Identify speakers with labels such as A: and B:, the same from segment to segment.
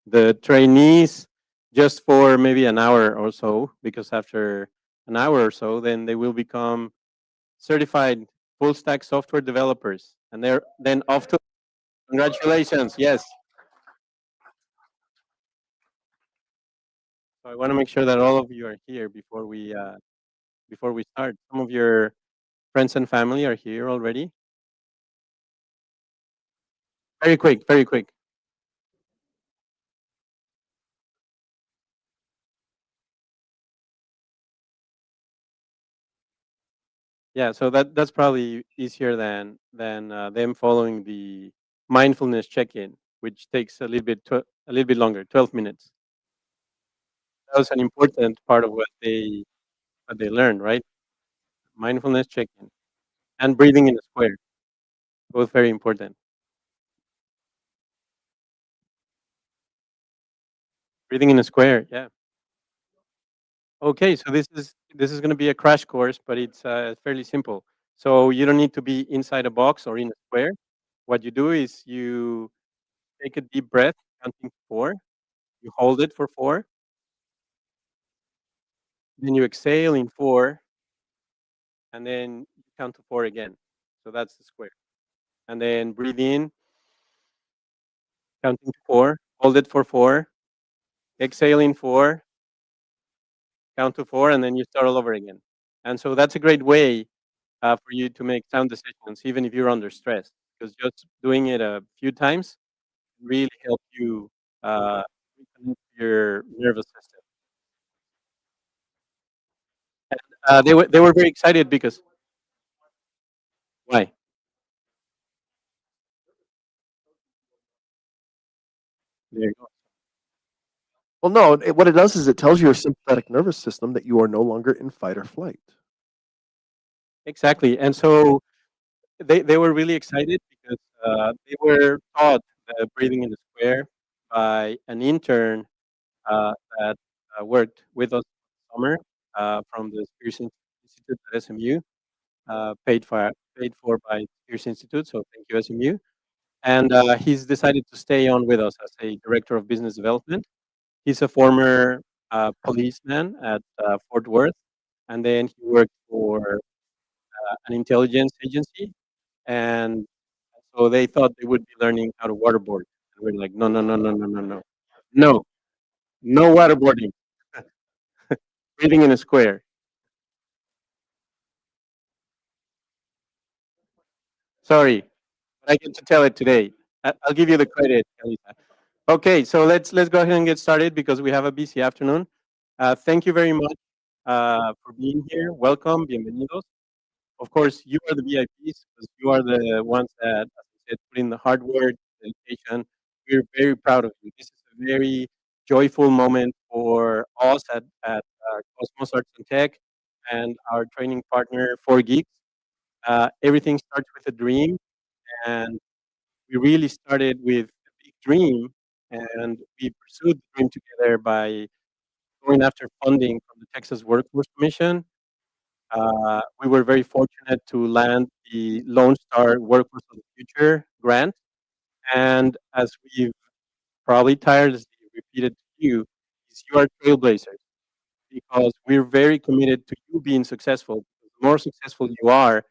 A: the trainees just for maybe an hour or so, because after an hour or so, then they will become certified full stack software developers, and they're then off to congratulations. Yes. So I want to make sure that all of you are here before we start. Some of your friends and family are here already. Very quick, very quick. Yeah, so that's probably easier than them following the mindfulness check-in, which takes a little bit longer, 12 minutes. That was an important part of what they learned, right? Mindfulness check-in and breathing in a square, both very important. Breathing in a square, yeah. Okay, so this is going to be a crash course, but it's fairly simple. So you don't need to be inside a box or in a square. What you do is you take a deep breath, counting to 4. You hold it for 4. Then you exhale in 4, and then you count to 4 again. So that's the square. And then breathe in, counting to 4. Hold it for 4. Exhale in 4. Count to 4, and then you start all over again. And so that's a great way for you to make sound decisions, even if you're under stress, because just doing it a few times really help you reconnect your nervous system. And they were very excited because why? There you go.
B: Well, no, what it does is it tells your sympathetic nervous system that you are no longer in fight or flight.
A: Exactly. And so they were really excited because they were taught breathing in the square by an intern that worked with us this summer from the Spears Institute at SMU, paid for by Spears Institute. So thank you, SMU. And he's decided to stay on with us as a director of business development. He's a former policeman at Fort Worth, and then he worked for an intelligence agency. And so they thought they would be learning how to waterboard. And we're like, no, no, no, no, no, no, no, no, no waterboarding. Breathing in a square. Sorry, but I get to tell it today. I'll give you the credit, Elisa. Okay, so let's go ahead and get started because we have a busy afternoon. Thank you very much for being here. Welcome, bienvenidos. Of course, you are the VIPs because you are the ones that, as I said, put in the hard work, dedication. We're very proud of you. This is a very joyful moment for us at Cosmos Arts and Tech and our training partner, 4Geeks. Everything starts with a dream, and we really started with a big dream, and we pursued the dream together by going after funding from the Texas Workforce Commission. We were very fortunate to land the Lone Star Workforce of the Future grant, and as we've probably tirelessly repeated to you, is you are trailblazers because we're very committed to you being successful. The more successful you are,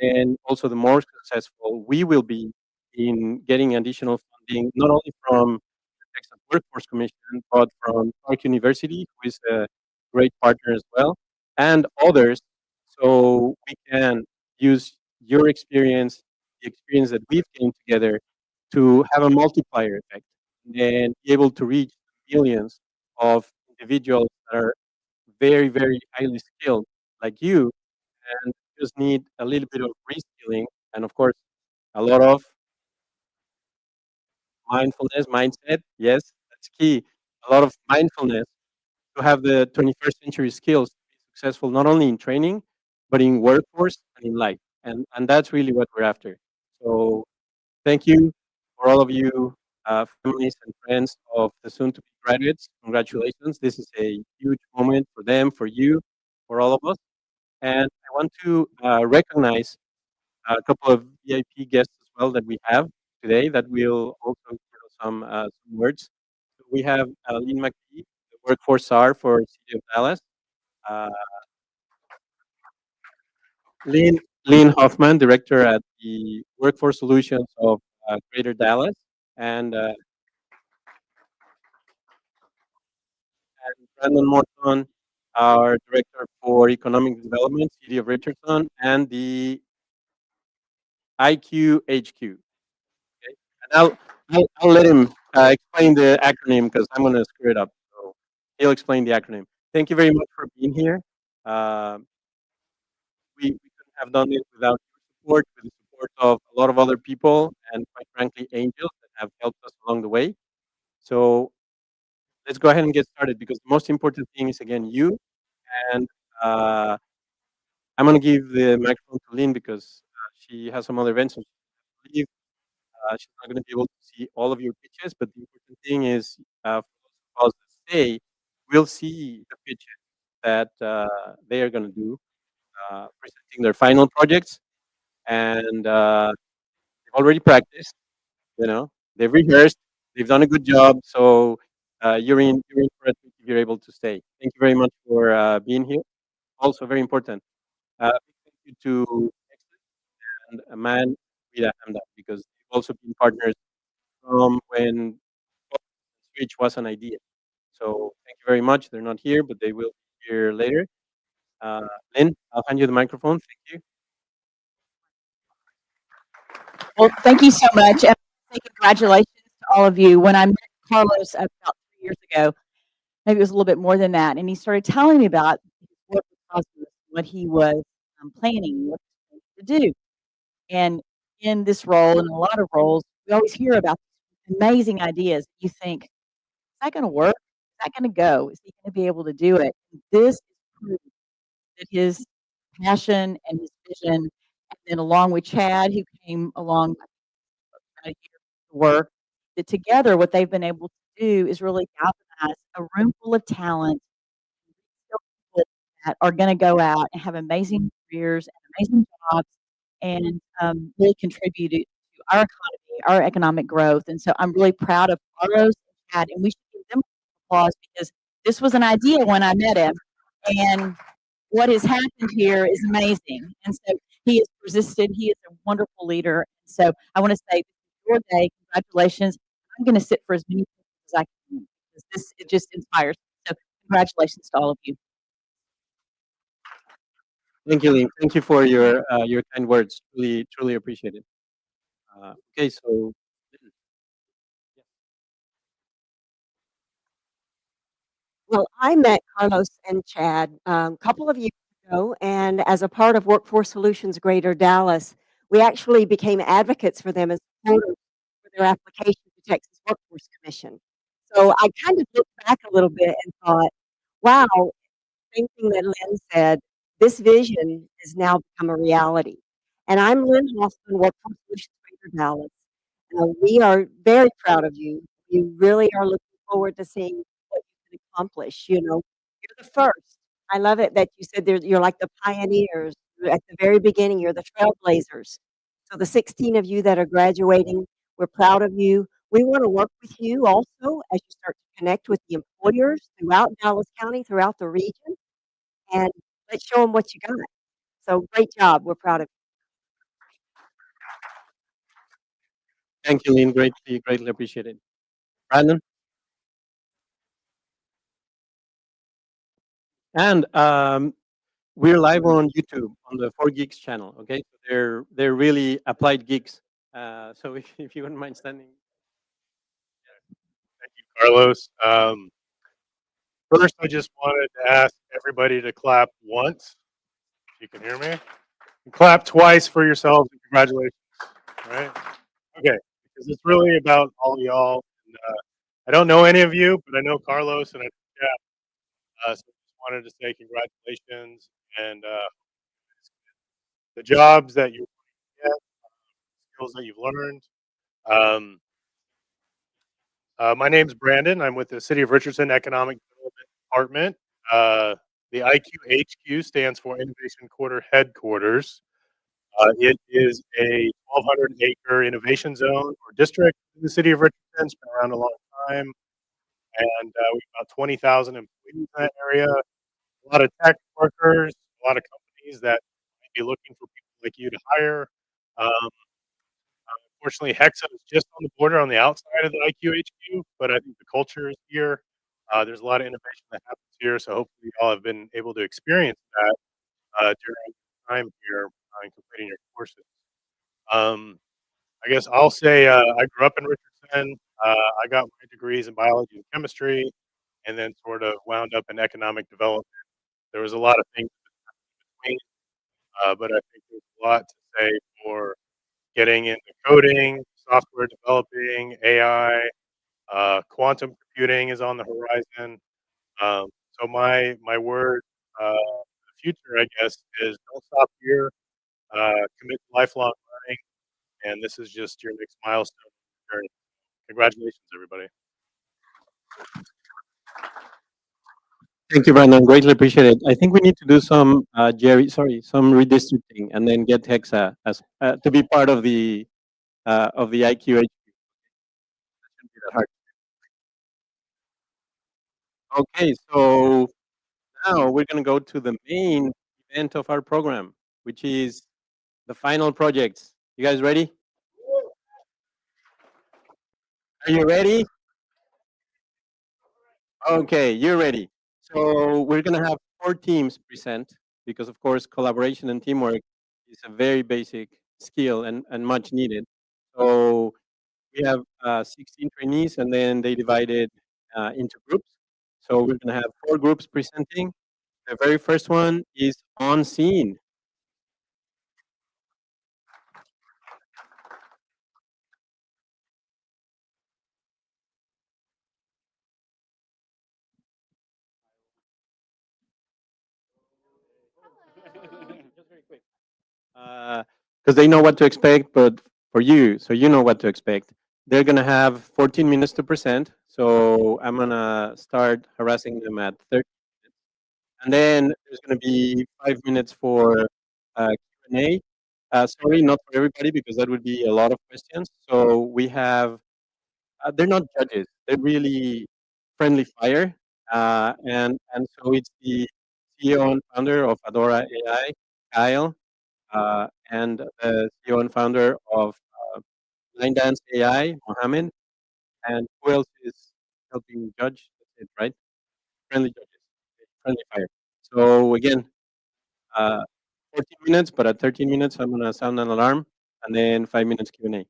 A: and also the more successful we will be in getting additional funding, not only from the Texas Workforce Commission, but from Clark University, who is a great partner as well, and others, so we can use your experience, the experience that we've gained together, to have a multiplier effect and be able to reach millions of individuals that are very, very highly skilled like you and just need a little bit of reskilling and, of course, a lot of mindfulness, mindset. Yes, that's key. A lot of mindfulness to have the 21st century skills to be successful not only in training, but in workforce and in life. And that's really what we're after. So thank you for all of you, families and friends of the soon-to-be graduates. Congratulations. This is a huge moment for them, for you, for all of us. And I want to recognize a couple of VIP guests as well that we have today that will also give us some words. So we have Lynn McKee, the workforce czar for City of Dallas. Uh, Lynn Hoffman, director at the Workforce Solutions of Greater Dallas, and Brandon Morton, our director for economic development, City of Richardson, and the IQHQ. Okay, and I'll let him explain the acronym because I'm going to screw it up. So he'll explain the acronym. Thank you very much for being here. Uh, we couldn't have done it without your support, with the support of a lot of other people, and quite frankly, angels that have helped us along the way. So let's go ahead and get started because the most important thing is again you. And uh, I'm going to give the microphone to Lynn because she has some other events. So she leave. She's not going to be able to see all of your pitches, but the important thing is for those of us that stay, we'll see the pitches that they are going to do, presenting their final projects, and they've already practiced. You know, they've rehearsed, they've done a good job. So you're in for it if you're able to stay. Thank you very much for being here. Also, very important. Big thank you to and a man Vida Hamda because they've also been partners from when Switch was an idea. So thank you very much. They're not here, but they will be here later. Uh, Lynn, I'll hand you the microphone. Thank you.
C: Well, thank you so much. And say congratulations to all of you. When I met Carlos about 3 years ago, maybe it was a little bit more than that, and he started telling me about his work with Cosmos, what he was planning, what he was going to do. And in this role, and a lot of roles, we always hear about amazing ideas. You think, is that going to work? Is that going to go? Is he going to be able to do it? And this is proof that his passion and his vision, and then along with Chad, who came along about a year to work, that together what they've been able to do is really galvanize a room full of talent, people that are going to go out and have amazing careers and amazing jobs and really contribute to our economy, our economic growth. And so I'm really proud of Carlos and Chad, and we should give them applause because this was an idea when I met him. And what has happened here is amazing. And so he has persisted. He is a wonderful leader. So I want to say, this is your day. Congratulations. I'm going to sit for as many people as I can because this it just inspires me. So congratulations to all of you.
A: Thank you, Lynn. Thank you for your kind words. Truly, truly appreciate it. Okay, so
D: Well, I met Carlos and Chad a couple of years ago, and as a part of Workforce Solutions Greater Dallas, we actually became advocates for them as supporters for their application to Texas Workforce Commission. So I kind of looked back a little bit and thought, wow, same thing that Lynn said, this vision has now become a reality. And I'm Lynn Hoffman, Workforce Solutions Greater Dallas. We are very proud of you. We really are looking forward to seeing what you can accomplish. You know, you're the first. I love it that you said you're like the pioneers. You're at the very beginning, you're the trailblazers. So the 16 of you that are graduating, we're proud of you. We want to work with you also as you start to connect with the employers throughout Dallas County, throughout the region, and let's show them what you got. So great job. We're proud of
A: thank you, Lynn. Greatly, greatly appreciated. Brandon, and we're live on YouTube on the 4 Geeks channel. Okay, so they're really applied geeks. So if you wouldn't mind standing.
E: Thank you, Carlos. First, I just wanted to ask everybody to clap once. If you can hear me, and clap twice for yourselves. And congratulations. All right. Okay. Because it's really about all of y'all. And, I don't know any of you, but I know Carlos and I know Jeff. So I just wanted to say congratulations and the jobs that you get, skills that you've learned. Um, my name's Brandon. I'm with the City of Richardson Economic Development Department. The IQHQ stands for Innovation Quarter Headquarters. It is a 1,200-acre innovation zone or district in the City of Richardson. It's been around a long time. and we've got 20,000 employees in that area. A lot of tech workers, a lot of companies that might be looking for people like you to hire. Um, Unfortunately, HEXA is just on the border on the outside of the IQHQ, but I think the culture is here. There's a lot of innovation that happens here, so hopefully you all have been able to experience that during your time here and completing your courses. Um, I guess I'll say I grew up in Richardson. I got my degrees in biology and chemistry, and then sort of wound up in economic development. There was a lot of things between, but I think there's a lot to say for getting into coding, software developing, AI, quantum computing is on the horizon. So my word for the future, I guess, is don't stop here. Commit to lifelong learning, and this is just your next milestone in your journey. Congratulations, everybody.
A: Thank you, Brandon. Greatly appreciate it. I think we need to do some, some redistricting, and then get Hexa as to be part of the IQH. Shouldn't be that hard. Okay, so now we're going to go to the main event of our program, which is the final projects. You guys ready? Are you ready? Okay, you're ready. So we're going to have 4 teams present because, of course, collaboration and teamwork is a very basic skill and much needed. So we have 16 trainees, and then they divided into groups. So we're going to have 4 groups presenting. The very first one is on scene. Just very quick. Because they know what to expect, but for you, so you know what to expect. They're gonna have 14 minutes to present, so I'm gonna start harassing them at 30 minutes, and then there's gonna be 5 minutes for Q&A. Sorry, not for everybody, because that would be a lot of questions. So we have, they're not judges; they're really friendly fire, and so it's the CEO and founder of Adora AI, Kyle, and the CEO and founder of Line Dance AI, Mohammed, and who else is helping judge? That's it, right? Friendly judges, friendly fire. So again, uh, 14 minutes, but at 13 minutes, I'm gonna sound an alarm, and then 5 minutes Q&A.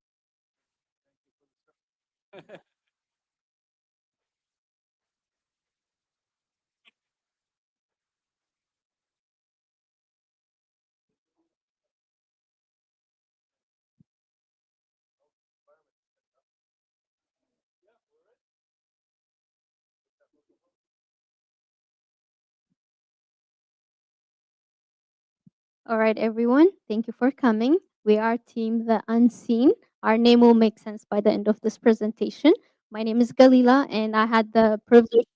F: All right, everyone. Thank you for coming. We are Team The Unseen. Our name will make sense by the end of this presentation. My name is Galila, and I had the privilege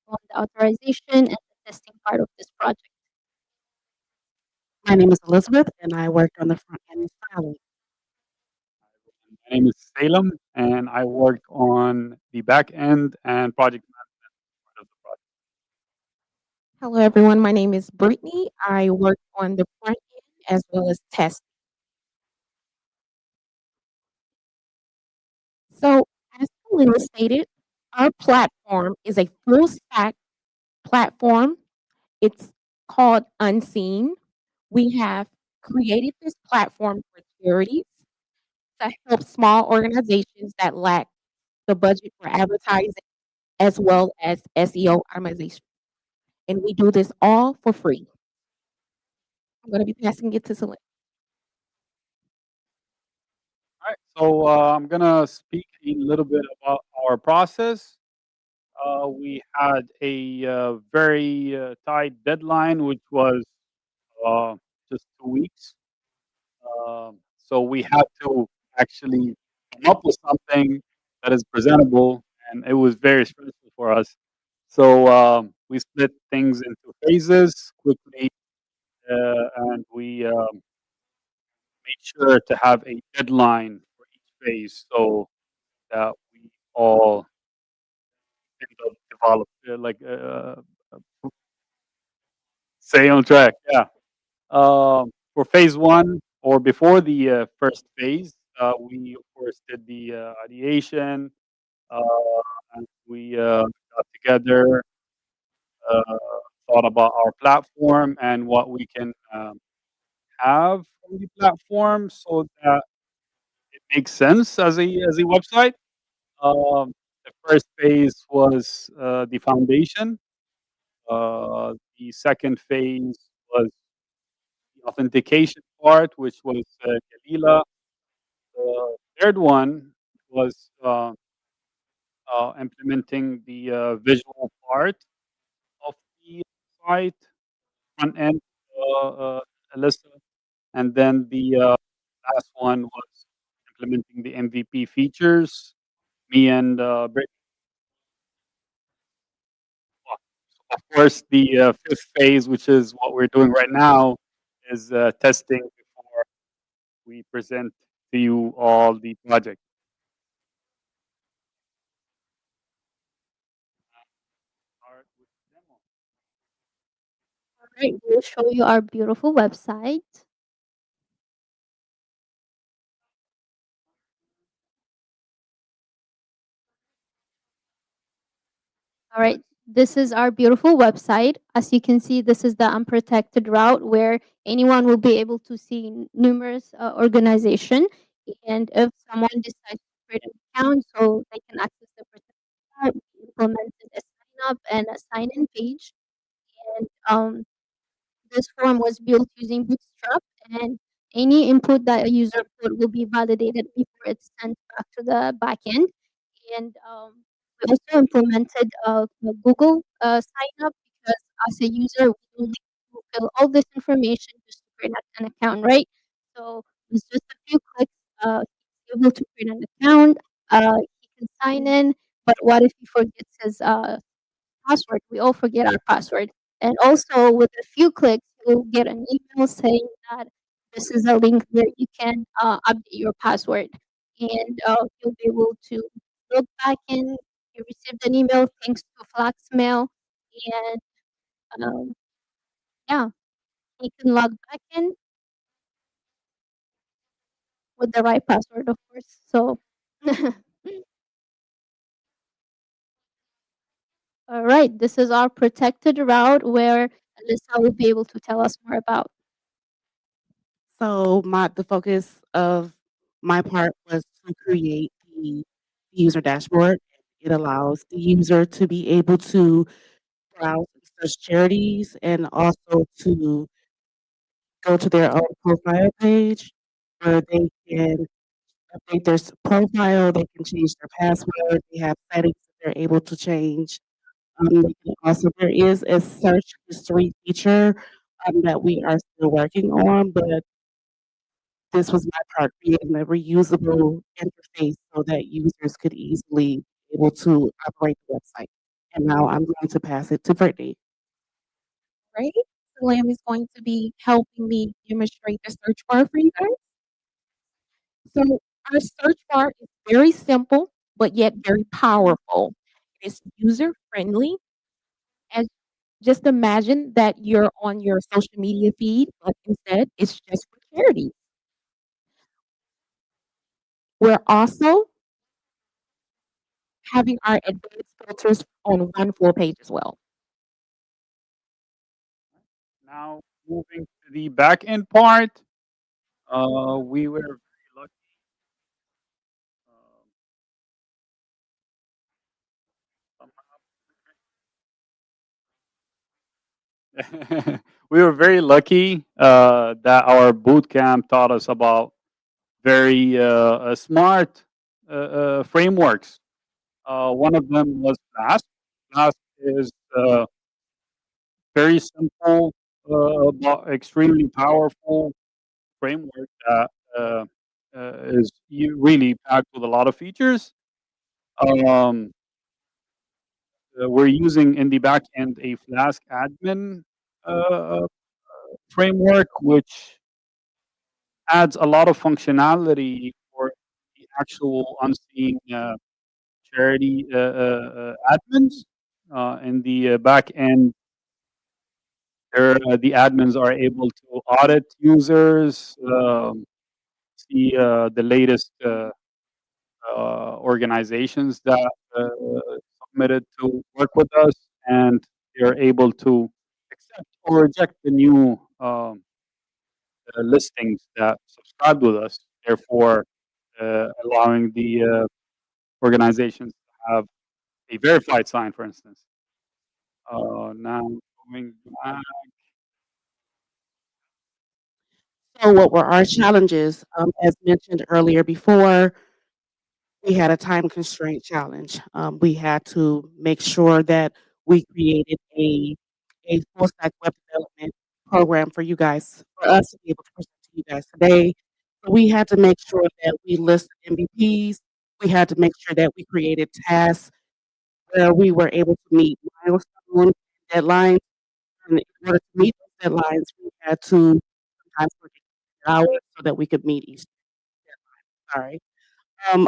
F: on the authorization and the testing part of this project.
G: My name is Elizabeth, and I worked on the front end styling.
H: My name is Salem, and I worked on the back end and project management part of the project.
G: Hello, everyone. My name is Brittany. I worked on the front end as well as test. So, as Kalila stated, our platform is a full stack platform. It's called Unseen. We have created this platform for charities to help small organizations that lack the budget for advertising as well as SEO optimization. And we do this all for free. I'm going to be passing it to Celine.
H: All right, so I'm gonna speak a little bit about our process. We had a very tight deadline, which was just 2 weeks. So we had to actually come up with something that is presentable, and it was very stressful for us. So we split things into phases quickly, and we made sure to have a deadline for each phase so that we all end up develop stay on track. Yeah. For phase one or before the first phase, we of course did the ideation. Uh, and we got together, uh, thought about our platform and what we can have on the platform so that it makes sense as a website. The first phase was the foundation. The second phase was the authentication part, which was Galila. The third one was implementing the visual part of the site, front end, Alyssa. And then the last one was implementing the MVP features. Me and Britt. Of course, the fifth phase, which is what we're doing right now, is testing before we present to you all the project. Start with the demo.
F: All right, we'll show you our beautiful website. All right, this is our beautiful website. As you can see, this is the unprotected route where anyone will be able to see numerous organization. And if someone decides to create an account so they can access the protected route, we implemented a sign up and a sign in page. And this form was built using Bootstrap, and any input that a user put will be validated before it's sent back to the backend. And we also implemented the Google sign up because as a user, we don't need to fill all this information just to create an account, right? So it's just a few clicks. He's able to create an account. He can sign in, but what if he forgets his password? We all forget our password. And also, with a few clicks, you'll get an email saying that this is a link where you can update your password. And you'll be able to log back in. You received an email thanks to Flax Mail. And yeah, you can log back in with the right password, of course. So, all right, this is our protected route where Alyssa will be able to tell us more about.
G: So the focus of my part was to create the user dashboard. It allows the user to be able to browse and search charities and also to go to their own profile page where they can update their profile, they can change their password, they have settings that they're able to change. They can also, there is a search history feature that we are still working on, but this was my part, creating a reusable interface so that users could easily be able to operate the website. And now I'm going to pass it to Brittany. Right? So Lamb is going to be helping me demonstrate the search bar for you guys. So our search bar is very simple, but yet very powerful. It's user friendly. As just imagine that you're on your social media feed, but instead it's just for charity. We're also having our advanced filters on one full page as well.
H: Now moving to the back end part, we were very lucky. We were very lucky that our boot camp taught us about very smart frameworks. One of them was Flask. Flask is very simple, but extremely powerful framework that is really packed with a lot of features. Um, we're using in the back end a Flask admin uh, framework, which adds a lot of functionality for the actual unseen charity admins. In the back end, the admins are able to audit users, see the latest organizations that submitted to work with us, and they're able to accept or reject the new listings that subscribed with us, therefore allowing the organizations to have a verified sign, for instance. Now going back.
G: So what were our challenges? As mentioned earlier before, we had a time constraint challenge. We had to make sure that we created a full stack web development program for you guys, for us to be able to present to you guys today. So we had to make sure that we listed MVPs. We had to make sure that we created tasks where we were able to meet milestone deadlines. And in order to meet those deadlines, we had to sometimes work extra hours so that we could meet each deadline. Sorry.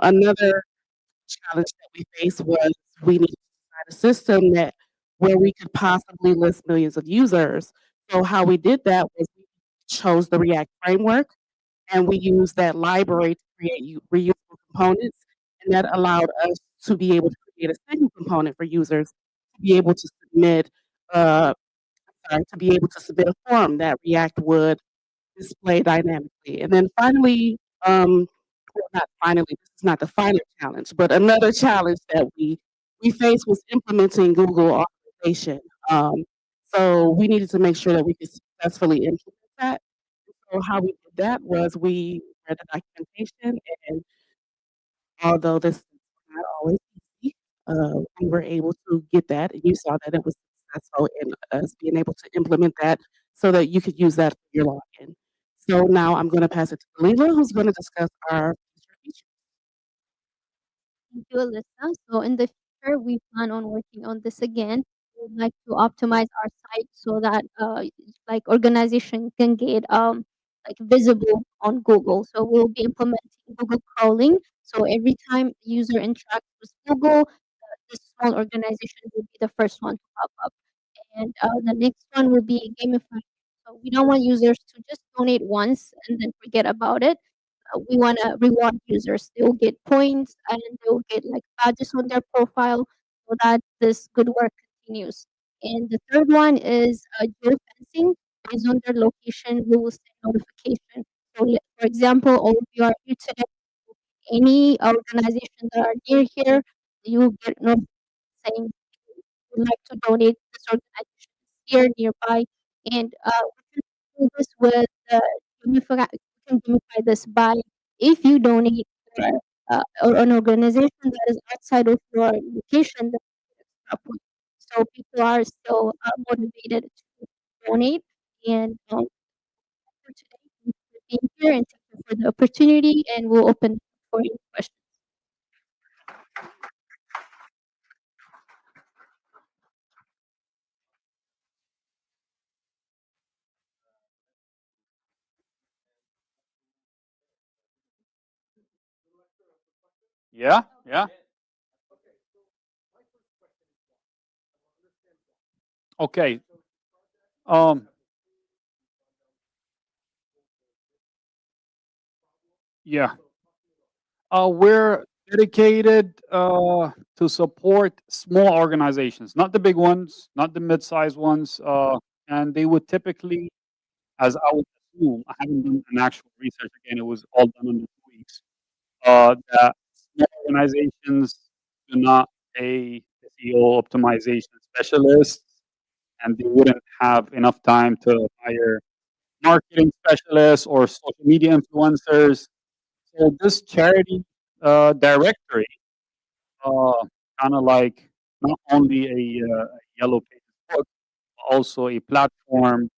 G: Another challenge that we faced was we needed to design a system that where we could possibly list millions of users. So how we did that was we chose the React framework and we used that library to create reusable components, and that allowed us to be able to create a single component for users to be able to submit. To be able to submit a form that React would display dynamically. And then finally, well, not finally, this is not the final challenge, but another challenge that we faced was implementing Google authorization. So we needed to make sure that we could successfully implement that. So how we did that was we read the documentation, and although this is not always easy, we were able to get that, and you saw that it was successful in us being able to implement that so that you could use that for your login. So now I'm going to pass it to Leela, who's going to discuss our future features.
F: Thank you, Alyssa. So in the future, we plan on working on this again. We would like to optimize our site so that like organization can get like visible on Google. So we'll be implementing Google crawling. So every time a user interacts with Google, this small organization will be the first one to pop up. And the next one will be gamified. So we don't want users to just donate once and then forget about it. We want to reward users. They will get points and they will get like badges on their profile so that this good work continues. And the third one is geofencing. Based on their location, we will send notification. So, for example, all of you are here today. Any organization that are near here, you will get notification saying would like to donate this organization here nearby. And we can do this with we can gamify this by if you donate or an organization that is outside of your location, then you get extra points. So people are still motivated to donate. And for today, thank you for being here and thank you for the opportunity. And we'll open for any questions.
H: Yeah, yeah. Okay. Um, yeah. We're dedicated to support small organizations, not the big ones, not the mid-sized ones, and they would typically, as I would assume, I haven't done an actual research again. It was all done in 2 weeks. That small organizations do not pay SEO optimization specialists, and they wouldn't have enough time to hire marketing specialists or social media influencers. So this charity directory, uh, kind of like not only a yellow pages book, but also a platform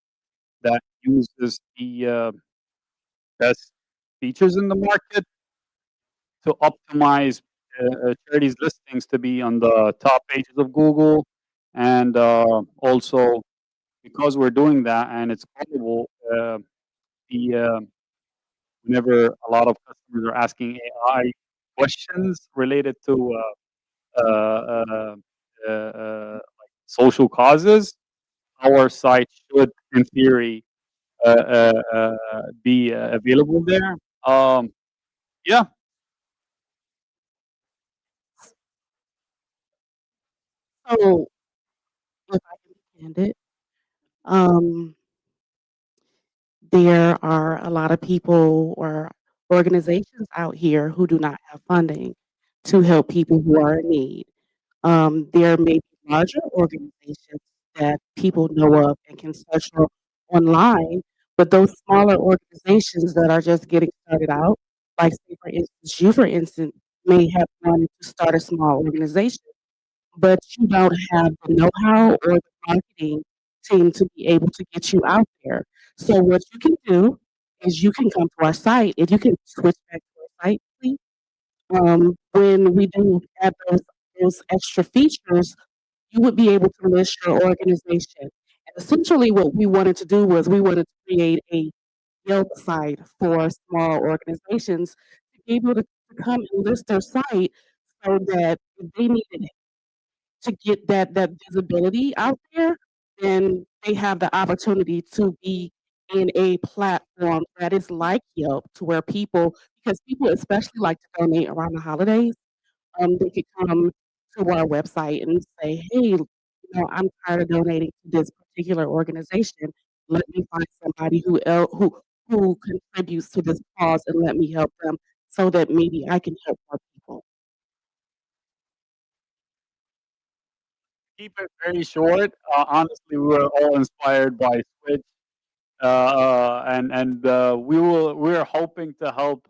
H: that uses the best features in the market to optimize charities listings to be on the top pages of Google, and also because we're doing that and it's credible, the whenever a lot of customers are asking AI questions related to like social causes, our site should, in theory, be available there. Yeah.
I: So, if I can be candid, um, there are a lot of people or organizations out here who do not have funding to help people who are in need. There may be larger organizations that people know of and can search for online, but those smaller organizations that are just getting started out, like say for instance, you for instance, may have wanted to start a small organization, but you don't have the know-how or the marketing team to be able to get you out there. So what you can do is you can come to our site. If you can switch back to our site, please. When we do add those extra features, you would be able to list your organization. And essentially, what we wanted to do was we wanted to create a Yelp site for small organizations to be able to come and list their site so that if they needed to get that visibility out there, then they have the opportunity to be in a platform that is like Yelp, to where people, because people especially like to donate around the holidays, they could come to our website and say, "Hey, I'm tired of donating to this particular organization. Let me find somebody who contributes to this cause and let me help them so that maybe I can help more people."
H: Keep it very short. Honestly, we were all inspired by Switch, and we're hoping to help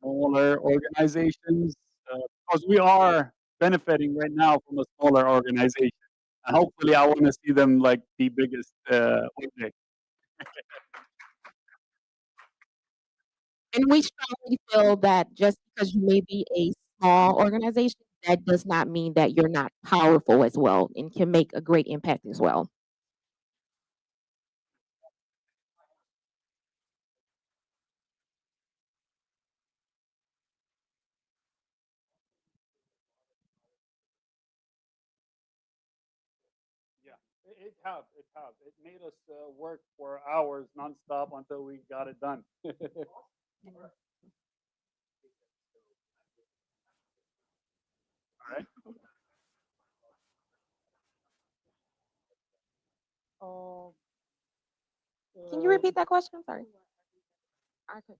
H: smaller organizations because we are benefiting right now from a smaller organization. And hopefully, I want to see them like the biggest one day.
G: And we strongly feel that just because you may be a small organization, that does not mean that you're not powerful as well and can make a great impact as well.
H: Yeah, it helped. It helped. It made us work for hours nonstop until we got it done. All right. Uh,
G: Can you repeat that question? Sorry. I could.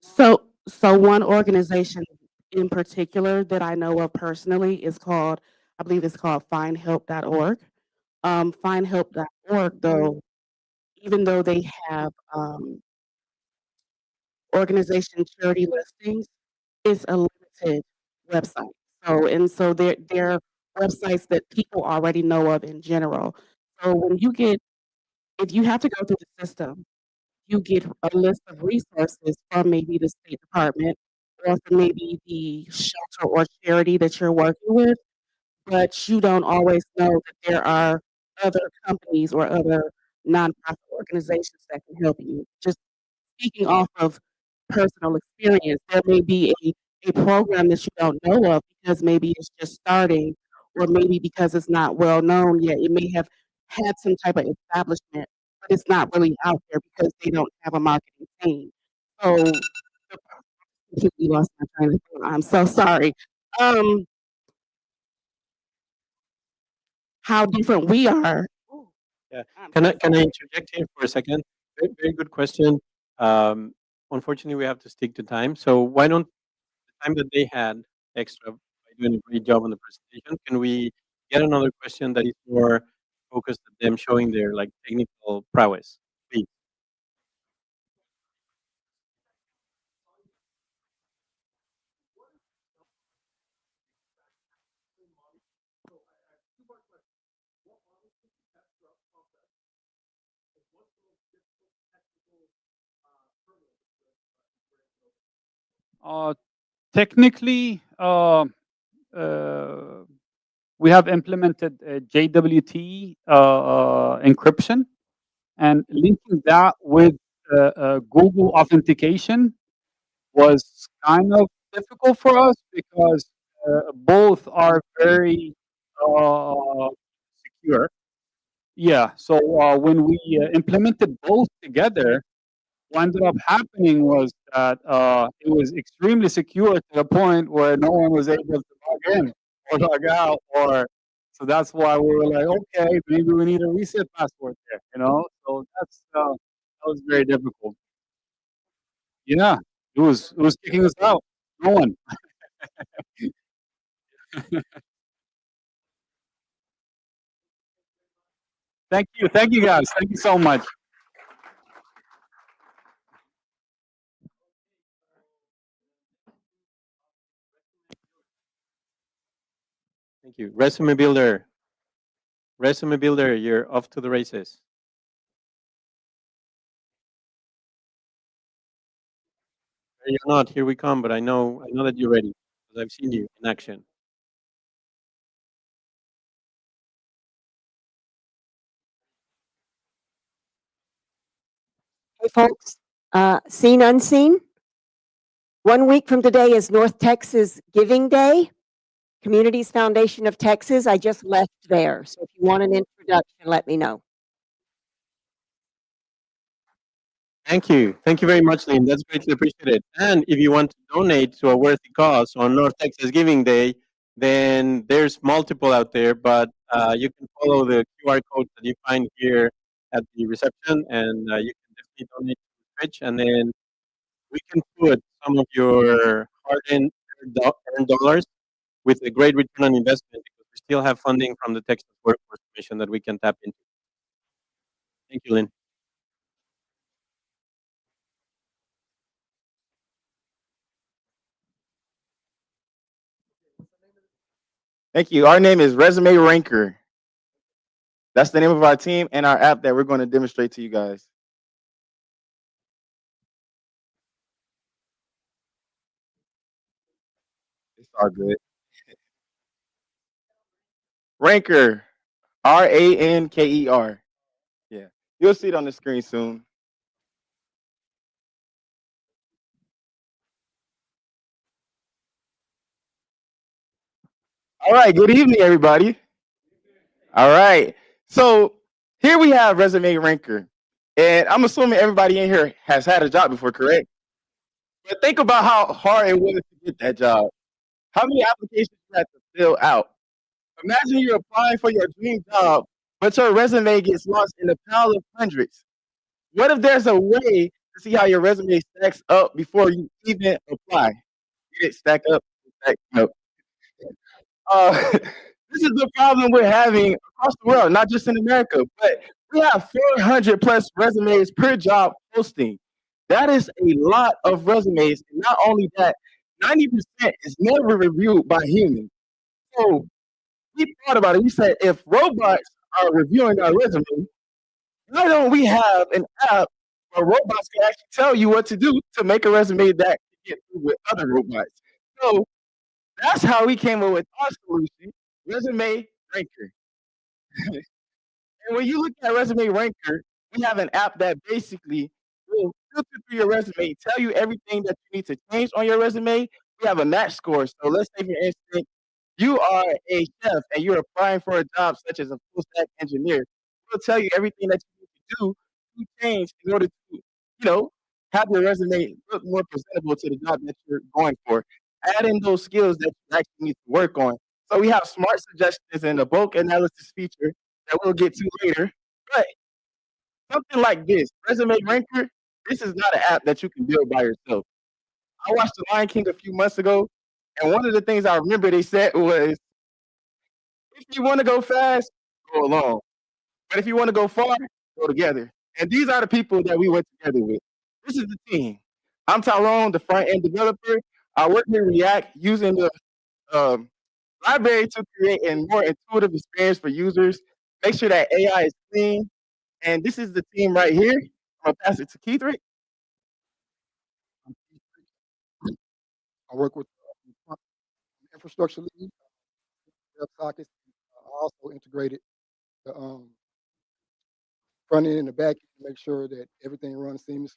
I: So one organization in particular that I know of personally is called, I believe it's called findhelp.org. Findhelp.org, though, even though they have organization charity listings, it's a limited website. So they're websites that people already know of in general. So if you have to go through the system, you get a list of resources from maybe the State Department or from maybe the shelter or charity that you're working with, but you don't always know that there are other companies or other nonprofit organizations that can help you. Just speaking off of personal experience, there may be a program that you don't know of because maybe it's just starting, or maybe because it's not well known yet. It may have had some type of establishment, but it's not really out there because they don't have a marketing team. So completely lost my train of thought. I'm so sorry. Um, how different we are. Ooh,
A: Yeah.
I: I'm
A: Can
I: so
A: I
I: sorry.
A: interject here for a second? Very, very good question. Um, Unfortunately, we have to stick to time. So why don't the time that they had extra by doing a great job on the presentation, can we get another question that is more focused at them showing their like technical prowess, please?
H: uh, technically, uh, we have implemented JWT encryption and linking that with Google authentication was kind of difficult for us because both are very secure. Yeah. So when we implemented both together, what ended up happening was that it was extremely secure to the point where no one was able to log in or log out, or so that's why we were like, okay, maybe we need a reset password there, you know. So that was very difficult. Yeah, it was kicking us out. No one. Thank you guys, thank you so much.
A: Thank you. Resume builder. Resume builder, you're off to the races. You're not. Here we come. But I know that you're ready because I've seen you in action.
D: Hey, folks, seen, unseen? 1 week from today is North Texas Giving Day, Communities Foundation of Texas. I just left there. So if you want an introduction, let me know.
A: Thank you. Thank you very much, Lynn. That's greatly appreciated. And if you want to donate to a worthy cause on North Texas Giving Day, then there's multiple out there, but you can follow the QR code that you find here at the reception, and you can definitely donate to Twitch, and then we can put some of your hard-earned dollars with a great return on investment because we still have funding from the Texas Workforce Commission that we can tap into. Thank you, Lynn.
J: Thank you. Our name is Resume Ranker. That's the name of our team and our app that we're going to demonstrate to you guys. It's all good. Ranker, Ranker. Yeah, you'll see it on the screen soon. All right. Good evening, everybody. All right. So here we have Resume Ranker, and I'm assuming everybody in here has had a job before, correct? But think about how hard it was to get that job. How many applications you had to fill out? Imagine you're applying for your dream job, but your resume gets lost in a pile of hundreds. What if there's a way to see how your resume stacks up before you even apply? Get it stack up, stack up. Uh, this is the problem we're having across the world, not just in America, but we have 400 plus resumes per job posting. That is a lot of resumes. And not only that, 90% is never reviewed by humans. So we thought about it. We said, if robots are reviewing our resume, why don't we have an app where robots can actually tell you what to do to make a resume that can get through with other robots? So that's how we came up with our solution, Resume Ranker. And when you look at Resume Ranker, we have an app that basically will filter through your resume, tell you everything that you need to change on your resume. We have a match score. So let's say, for instance, you are a chef and you're applying for a job such as a full stack engineer. We'll tell you everything that you need to do to change in order to, have your resume look more presentable to the job that you're going for. Add in those skills that you actually need to work on. So we have smart suggestions and a bulk analysis feature that we'll get to later. But something like this, Resume Ranker, this is not an app that you can build by yourself. I watched The Lion King a few months ago, and one of the things I remember they said was, if you want to go fast, go alone. But if you want to go far, go together. And these are the people that we went together with. This is the team. I'm Tyrone, the front end developer. I work with React using the um, library to create a more intuitive experience for users. Make sure that AI is clean. And this is the team right here. I'm gonna pass it to Keith.
K: I work with infrastructure lead, WebSockets. I also integrated the front end and the back end to make sure that everything runs seamlessly.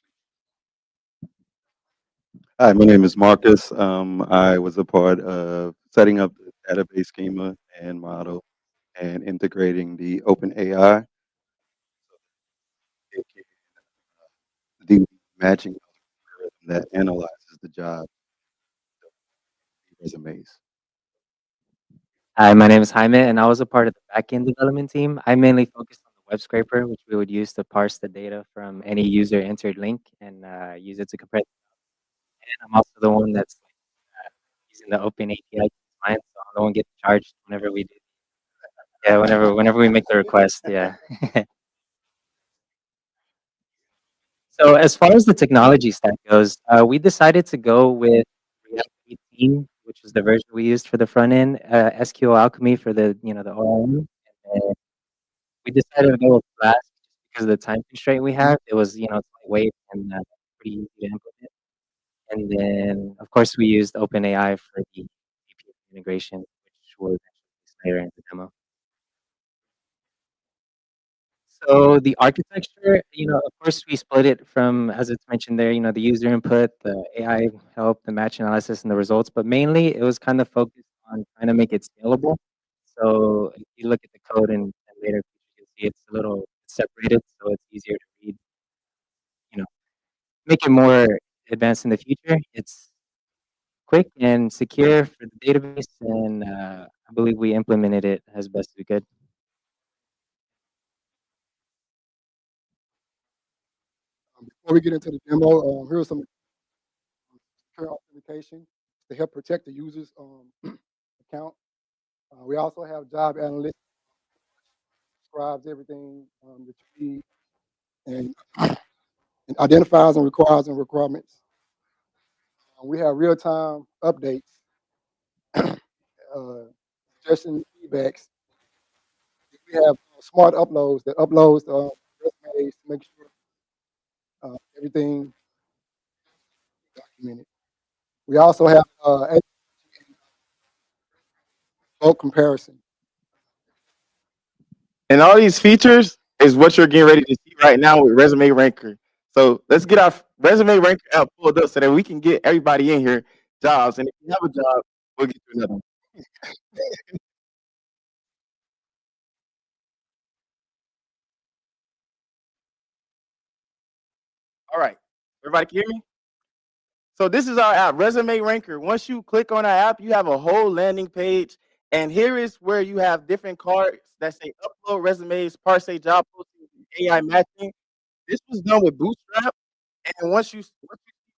L: Hi, my name is Marcus. I was a part of setting up the database schema and model and integrating the open AI. It can do matching algorithm that analyzes the job resumes.
M: Hi, my name is Jaime, and I was a part of the backend development team. I mainly focused on the web scraper, which we would use to parse the data from any user entered link and use it to compare. And I'm also the one that's using the open API client, so I'm the one getting charged whenever we do. Yeah, whenever we make the request. Yeah. So as far as the technology stack goes, we decided to go with React 18, which is the version we used for the front end, SQL Alchemy for the the ORM. And we decided to go with Flask just because of the time constraint we have. It was it's lightweight and pretty easy to implement. And then of course we used OpenAI for the API integration, which we'll eventually use later in the demo. So the architecture, of course, we split it from, as it's mentioned there, the user input, the AI help, the match analysis, and the results. But mainly, it was kind of focused on trying to make it scalable. So if you look at the code and later you can see it's a little separated, so it's easier to read. You know, make it more advanced in the future. It's quick and secure for the database, and I believe we implemented it as best we could.
K: Before we get into the demo, here are some secure authentication to help protect the user's account. We also have job analytics, describes everything that you need and, and identifies and requires and requirements. We have real-time updates, suggestion feedbacks. We have smart uploads that uploads resumes to make sure everything documented. We also have bulk comparison.
J: And all these features is what you're getting ready to see right now with Resume Ranker. So let's get our Resume Ranker app pulled up so that we can get everybody in here jobs. And if you have a job, we'll get you another one. All right. Everybody can hear me? So this is our app, Resume Ranker. Once you click on our app, you have a whole landing page. And here is where you have different cards that say upload resumes, parse job postings, AI matching. This was done with Bootstrap. And once you see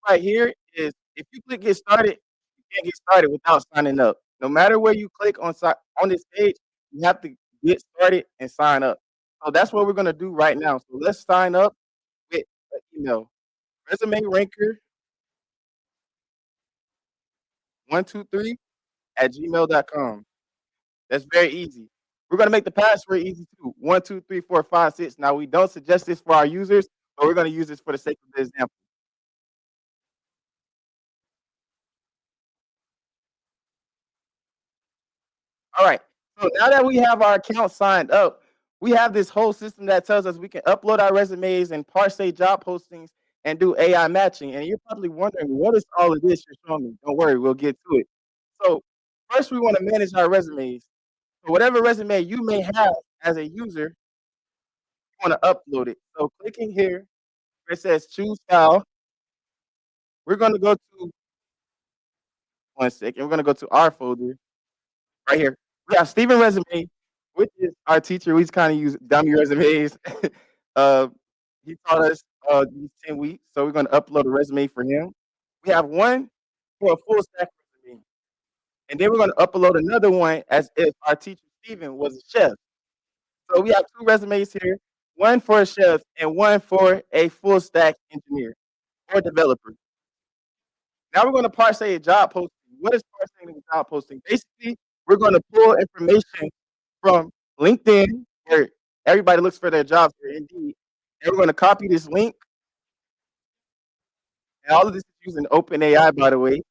J: right here is if you click get started, you can't get started without signing up. No matter where you click on this page, you have to get started and sign up. So that's what we're gonna do right now. So let's sign up with an email. Resume ranker 123 at gmail.com. That's very easy. We're gonna make the password easy too. 12345 6. Now we don't suggest this for our users, but we're gonna use this for the sake of the example. All right. So now that we have our account signed up, we have this whole system that tells us we can upload our resumes and parse job postings and do AI matching. And you're probably wondering, what is all of this you're showing me? Don't worry, we'll get to it. So first, we want to manage our resumes. So whatever resume you may have as a user, you want to upload it. So clicking here, where it says choose file, we're going to go to one second. We're going to go to our folder right here. We have Stephen resume, which is our teacher. We just kind of use dummy resumes. uh, he taught us these 10 weeks, so we're going to upload a resume for him. We have one for a full stack resume, and then we're going to upload another one as if our teacher Stephen was a chef. So we have two resumes here, one for a chef and one for a full stack engineer or developer. Now we're going to parse a job posting. What is parsing a job posting? Basically, we're going to pull information from LinkedIn, where everybody looks for their jobs for Indeed, and we're going to copy this link. And all of this is using OpenAI, by the way.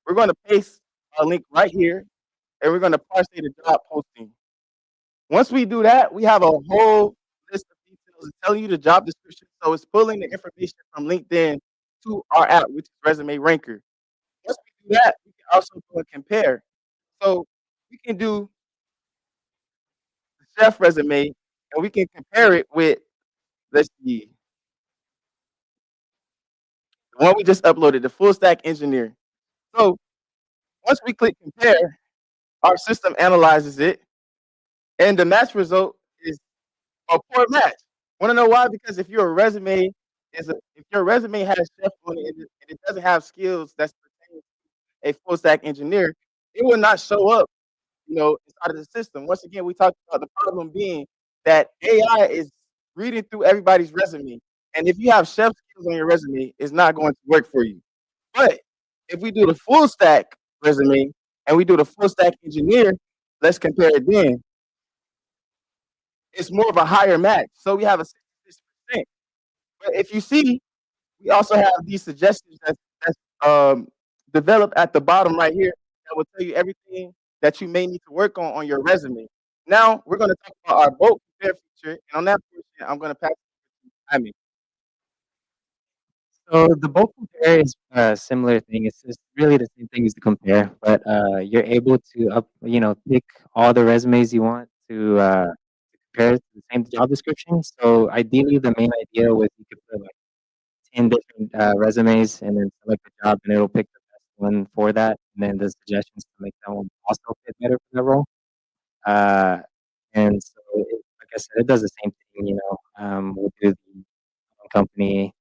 J: We're going to paste our link right here, and we're going to parse the job posting. Once we do that, we have a whole list of details telling you the job description. So it's pulling the information from LinkedIn to our app, which is Resume Ranker. do that, we can also go and compare. So we can do the chef resume and we can compare it with, let's see, the one we just uploaded, the full stack engineer. So once we click compare, our system analyzes it, and the match result is a poor match. Want to know why? Because if your resume has chef on it and it doesn't have skills that's pertaining to a full stack engineer, it will not show up, inside of the system. Once again, we talked about the problem being that AI is reading through everybody's resume, and if you have chef skills on your resume, it's not going to work for you. But if we do the full stack resume and we do the full stack engineer, let's compare it then. It's more of a higher match. So we have a 66%. But if you see, we also have these suggestions that's developed at the bottom right here that will tell you everything that you may need to work on your resume. Now we're going to talk about our bulk compare feature, and on that portion, I'm going to pass it to Amy.
M: So the bulk compare is a similar thing. It's really the same thing as the compare, but you're able to pick all the resumes you want to compare to the same job description. So ideally, the main idea was you could put like 10 different resumes and then select a job, and it'll pick the best one for that, and then the suggestions to make that one also fit better for that role. Uh, and so, like I said, it does the same thing. We'll do the company.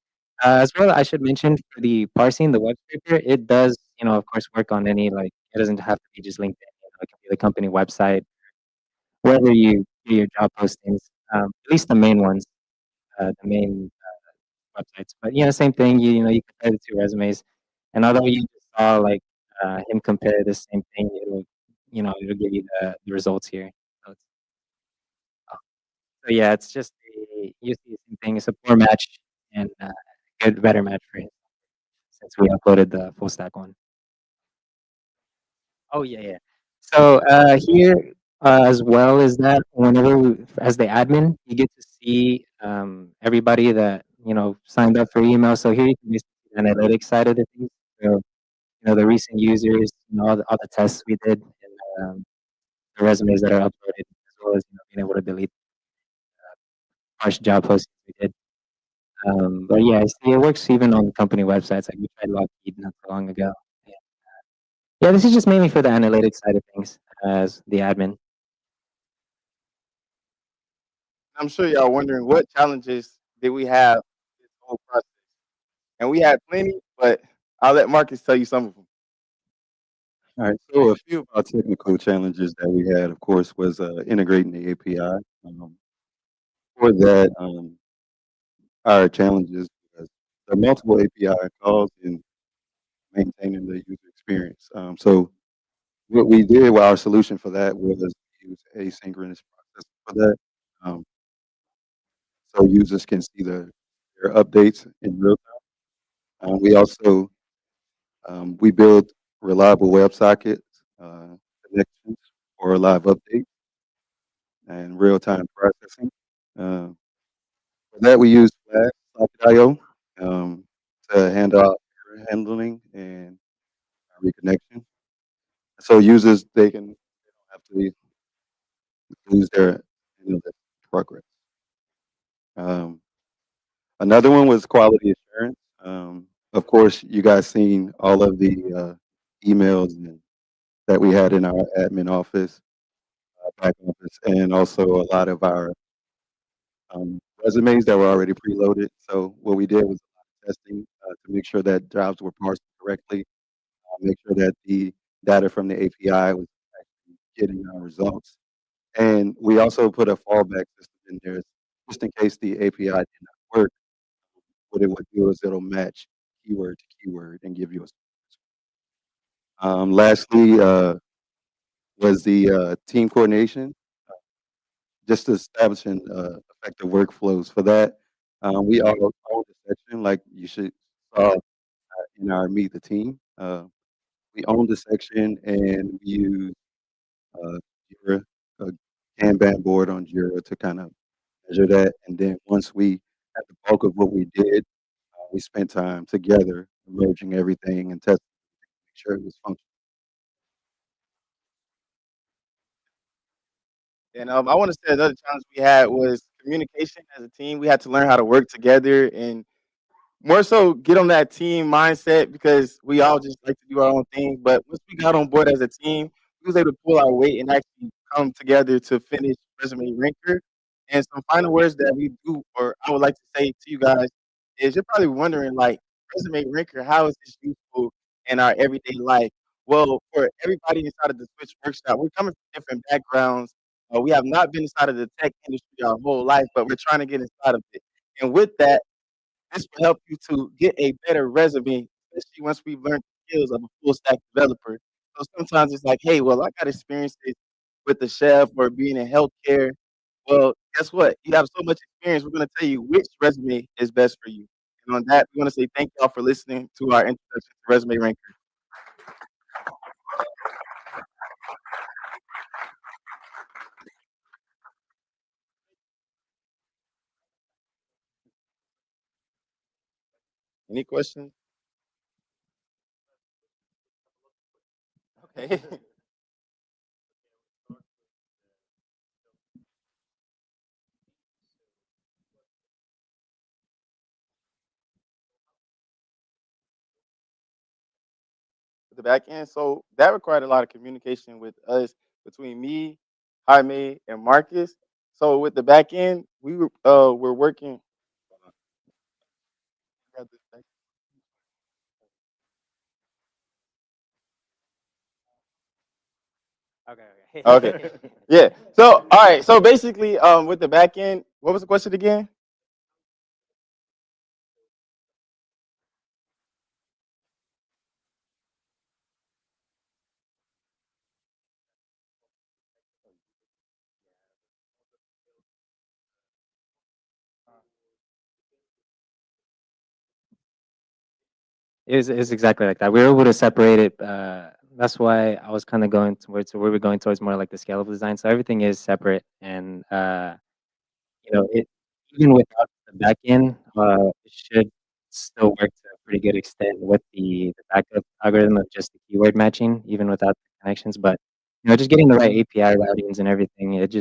M: As well, I should mention for the parsing, the web scraper, it does, of course, work on any, like, it doesn't have to be just LinkedIn. It can be the company website, wherever you do your job postings, at least the main ones, the main websites. But, same thing, you compare the two resumes. And although you just saw, like, him compare the same thing, it'll give you the results here. So, so yeah, it's just you see the same thing. It's a poor match and good, better match for him since we uploaded the full stack one. Oh yeah, yeah. So here, as well as that, as the admin, you get to see everybody that signed up for email. So here you can see the analytics side of the things. So the recent users, all the tests we did, and the resumes that are uploaded, as well as being able to delete harsh job postings we did. But yeah, I see it works even on company websites. Like we tried Lockheed not so long ago. Yeah, this is just mainly for the analytics side of things as the admin.
J: I'm sure y'all wondering what challenges did we have this whole process, and we had plenty, but I'll let Marcus tell you some of them.
L: All right. So a few of our technical challenges that we had, of course, was integrating the API. For that, our challenges was the multiple API calls and maintaining the user experience. So what we did, well, our solution for that was use asynchronous processing for that. Um, so users can see their updates in real time. We also we build reliable WebSockets connections for live updates and real time processing. Uh, for that, we use Flash Socket.io to handle error handling and reconnection. So users they don't have to lose their progress. Um, Another one was quality assurance. Of course, you guys seen all of the emails that we had in our admin office, back office, and also a lot of our resumes that were already preloaded. So what we did was a lot of testing to make sure that jobs were parsed correctly, make sure that the data from the API was actually getting our results. And we also put a fallback system in there just in case the API did not work. What it would do is it'll match keyword to keyword and give you a. Lastly, was the team coordination, just establishing effective workflows for that. We all own the section, like you should saw in our meet the team. We own the section and we use Jira, a Kanban board on Jira to kind of measure that. And then once we had the bulk of what we did, we spent time together merging everything and testing sure it was functional.
J: And I want to say another challenge we had was communication as a team. We had to learn how to work together and more so get on that team mindset because we all just like to do our own thing. But once we got on board as a team, we was able to pull our weight and actually come together to finish Resume Ranker. And some final words that we do, or I would like to say to you guys, is you're probably wondering like Resume Ranker, how is this useful in our everyday life? Well, for everybody inside of the Switch Workshop, we're coming from different backgrounds. We have not been inside of the tech industry our whole life, but we're trying to get inside of it. And with that, this will help you to get a better resume, especially once we've learned the skills of a full stack developer. So sometimes it's like, hey, well, I got experiences with the chef or being in healthcare. Well, guess what? You have so much experience. We're going to tell you which resume is best for you. And on that, we want to say thank y'all for listening to our introduction to Resume Ranker. Any questions? Okay. The back end. So that required a lot of communication with us between me, Jaime, and Marcus. So with the back end, we're working.
M: Okay, okay.
J: Okay. Yeah. So all right. So basically, with the back end, what was the question again?
M: It's exactly like that. We were able to separate it. That's why I was kind of going towards where we're going towards more like the scalable design. So everything is separate, and it even without the back end, it should still work to a pretty good extent with the backup algorithm of just the keyword matching, even without the connections. But just getting the right API routings and everything, it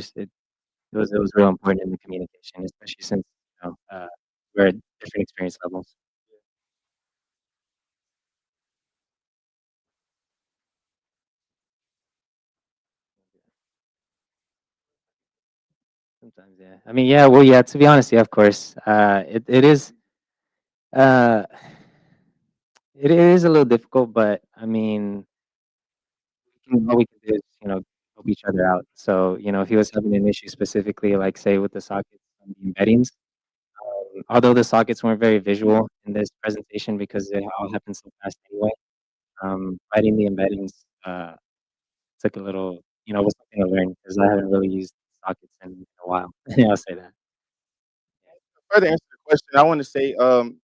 M: was real important in the communication, especially since we're at different experience levels. Sometimes, yeah. I mean, yeah. Well, yeah. To be honest, yeah. Of course, it is. Uh, it is a little difficult, but I mean, all we can do is help each other out. So if he was having an issue specifically, like say with the sockets and the embeddings, although the sockets weren't very visual in this presentation because it all happened so fast anyway. Writing the embeddings took a little, was something to learn because I haven't really used sockets in a while. I'll say that.
J: Further answer the question, I want to say,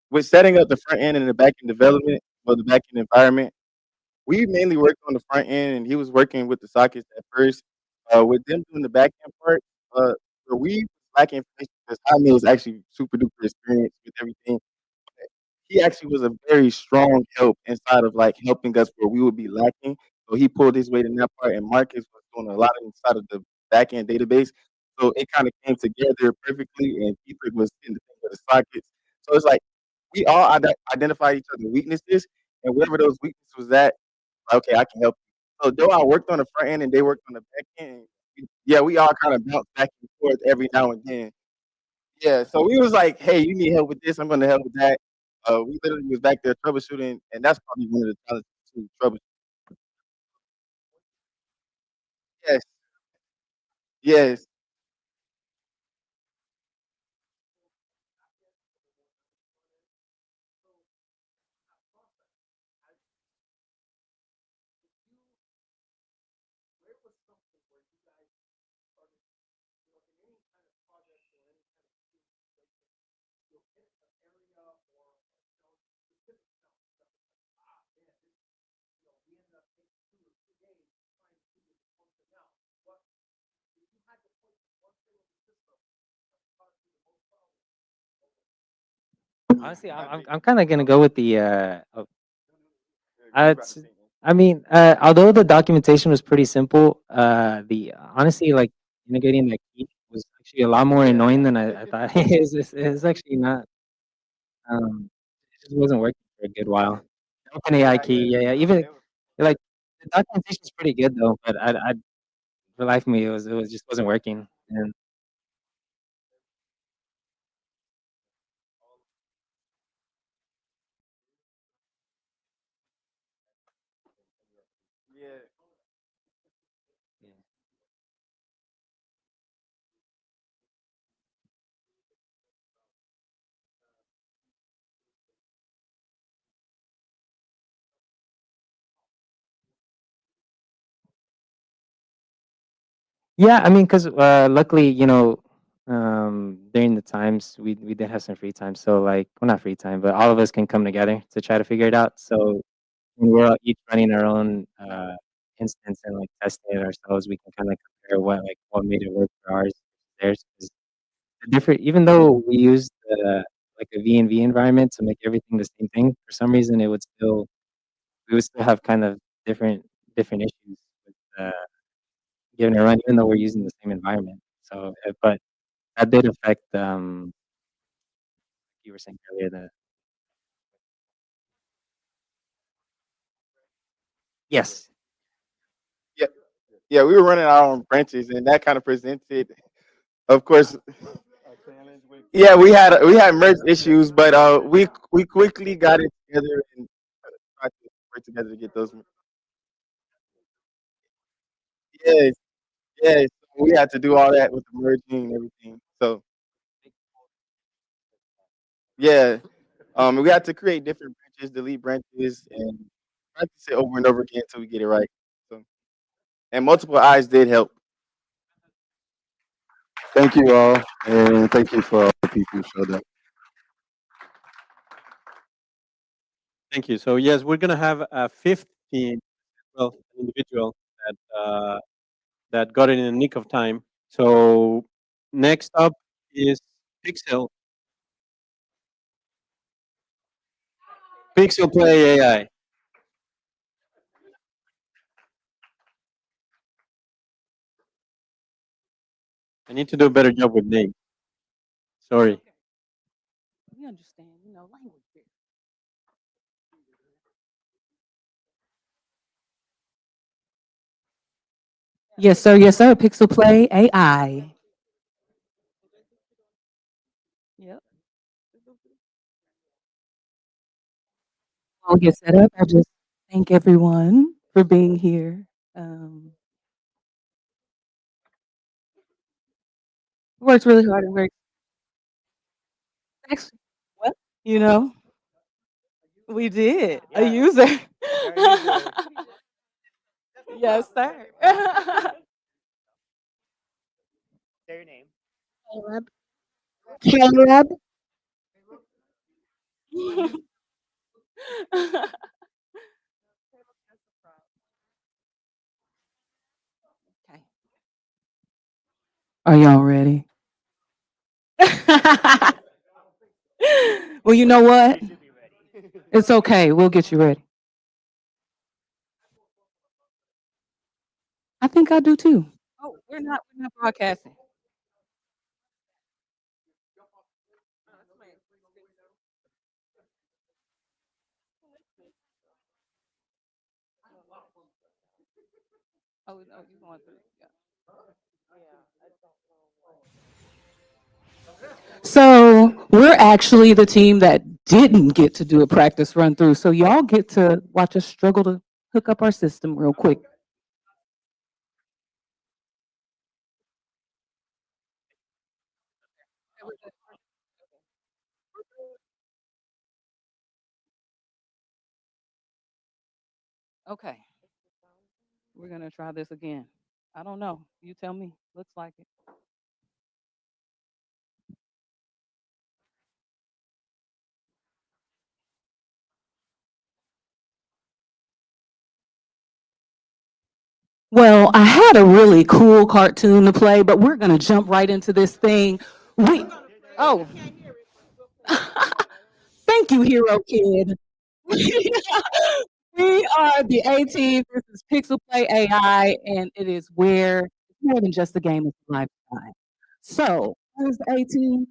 J: with setting up the front end and the back end development or the back end environment, we mainly worked on the front end, and he was working with the sockets at first. With them doing the back end part, where we lacking information because Jaime is actually super duper experienced with everything. He actually was a very strong help inside of like helping us where we would be lacking. So he pulled his weight in that part, and Marcus was doing a lot inside of the back end database. So it kind of came together perfectly, and Keith was in the thing with the sockets. So it's like we all identified each other's weaknesses, and wherever those weaknesses was at, okay, I can help you. So though I worked on the front end and they worked on the back end, yeah, we all kind of bounced back and forth every now and then. Yeah, so we was like, "Hey, you need help with this, I'm gonna help with that." We literally was back there troubleshooting, and that's probably one of the challenges too, trouble. Yes, yes.
M: Honestly, I'm kind of gonna go with the. I mean, although the documentation was pretty simple, the honestly, like, integrating that key was actually a lot more annoying than I thought. It's actually not, it just wasn't working for a good while. OpenAI key, yeah, even, like, the documentation's pretty good though, but for life of me, it was just wasn't working, and
J: Yeah.
M: yeah, I mean, 'cause, luckily, during the times we did have some free time, so, like, well, not free time, but all of us can come together to try to figure it out, so when we're all each running our own, instance and, like, testing it ourselves, we can kinda compare what made it work for ours, theirs, 'cause the different even though we used, like, a V&V environment to make everything the same thing, for some reason, we would still have kind of different issues with, giving it a run even though we're using the same environment, so, but that did affect, you were saying earlier that yes.
J: Yeah. Yeah, we were running our own branches, and that kind of presented, of course. Yeah, we had merge issues, but we quickly got it together and tried to work together to get those. Yes, yes, we had to do all that with the merging and everything. So yeah, we had to create different branches, delete branches, and practice it over and over again until we get it right. So, and multiple eyes did help.
L: Thank you all, and thank you for all the people who showed up.
A: Thank you. So yes, we're gonna have a fifth team, well, an individual that got it in the nick of time. So next up is Pixel. Pixel Play AI. I need to do a better job with names. Sorry.
I: We understand, language here. Yes, sir. Yes, sir. Pixel Play AI. Yep. I'll get set up. I just thank everyone for being here. Worked really hard and very actually, well, you know, we did. A user. Yes, sir.
J: Their name.
F: Caleb. Caleb.
I: Okay. Are y'all ready? Well, you know what? It's okay. We'll get you ready. I think I do too. Oh, we're not broadcasting. Oh, no, you going through. Yeah. So we're actually the team that didn't get to do a practice run through. So y'all get to watch us struggle to hook up our system real quick. Okay, we're gonna try this again. I don't know. You tell me. Looks like it. Well, I had a really cool cartoon to play, but we're gonna jump right into this thing. We oh, thank you, Hero Kid. We are the A team. This is Pixel Play AI, and it is where it's more than just a game, it's a lifestyle. So, who's the A team?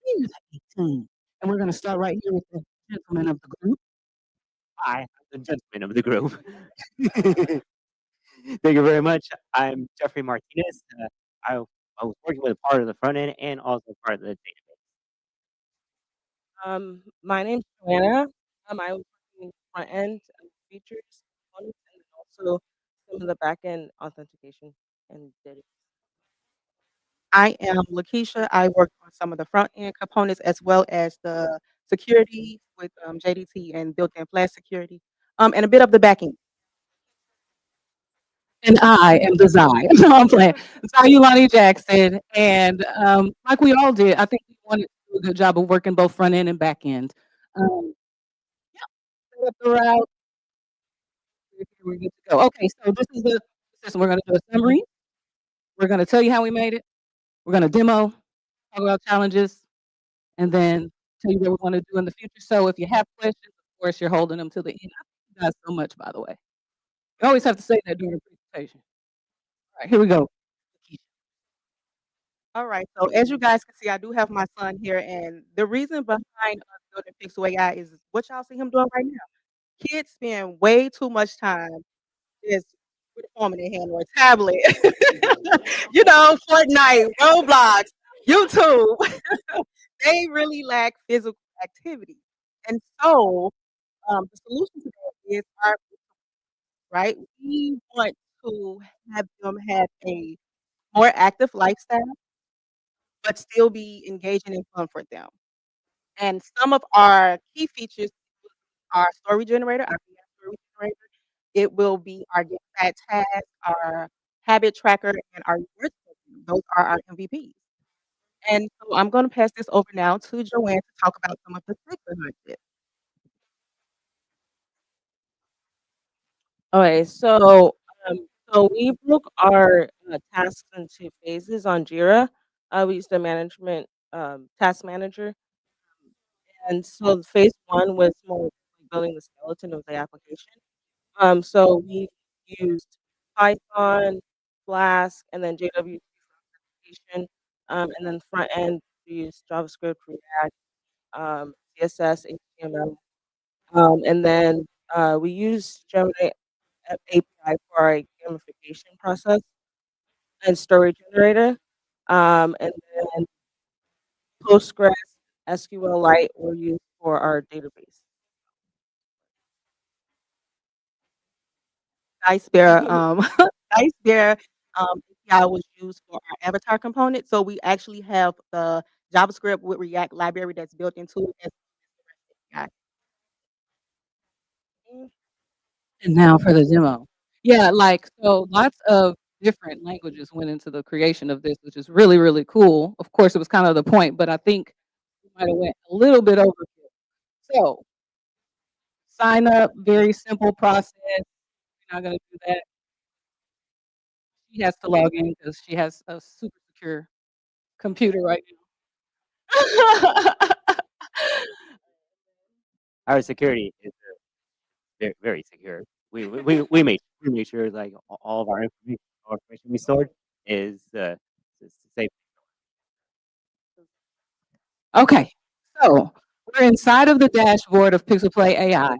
I: He's the A team. And we're going to start right here with the gentleman of the group.
N: Hi, I'm the gentleman of the group. Thank you very much. I'm Jeffrey Martinez. I was working with a part of the front end and also part of the database.
O: My name's Joanna. I was working front end features, components, and then also some of the back end authentication and data.
G: I am Lakeisha. I work on some of the front end components as well as the security with JDT and built-in flash security, and a bit of the back end.
I: And I am the Zai. No, I'm playing. Zayulani Jackson. And like we all did, I think we wanted to do a good job of working both front end and back end. Set up the route. We're good to go. Okay, so this is the system. We're going to do a summary. We're going to tell you how we made it. We're going to demo, talk about challenges, and then tell you what we want to do in the future. So if you have questions, of course, you're holding them till the end. I thank you guys so much, by the way. You always have to say that during a presentation. All right, here we go.
G: All right, so as you guys can see, I do have my son here, and the reason behind us building Pixel AI is what y'all see him doing right now. Kids spend way too much time just with a phone in their hand or a tablet. Fortnite, Roblox, YouTube. They really lack physical activity. And so the solution to that is our right? We want to have them have a more active lifestyle, but still be engaging and fun for them. And some of our key features are story generator, our AI story generator. It will be our get fat task, our habit tracker, and our rewards program. Those are our MVPs. And so I'm going to pass this over now to Joanne to talk about some of the tech behind it.
O: Okay, so we broke our tasks into phases on Jira. We used a management task manager, and so phase one was more like building the skeleton of the application. So we used Python, Flask, and then JWT for authentication, and then front end we used JavaScript, React, CSS, HTML, and then we use Gemini API for our gamification process and story generator, and then Postgres, SQLite were used for our database.
G: Dice Bear, Dice Bear API was used for our avatar component. So we actually have the JavaScript with React library that's built into it as the REST API.
I: And now for the demo. Yeah, like, so lots of different languages went into the creation of this, which is really, really cool. Of course, it was kind of the point, but I think we might have went a little bit overkill. So sign up, very simple process. We're not gonna do that. She has to log in because she has a super secure computer right now.
N: Our security is very, very secure. We made sure like all of our information we stored is safe.
I: Okay, so we're inside of the dashboard of Pixel Play AI.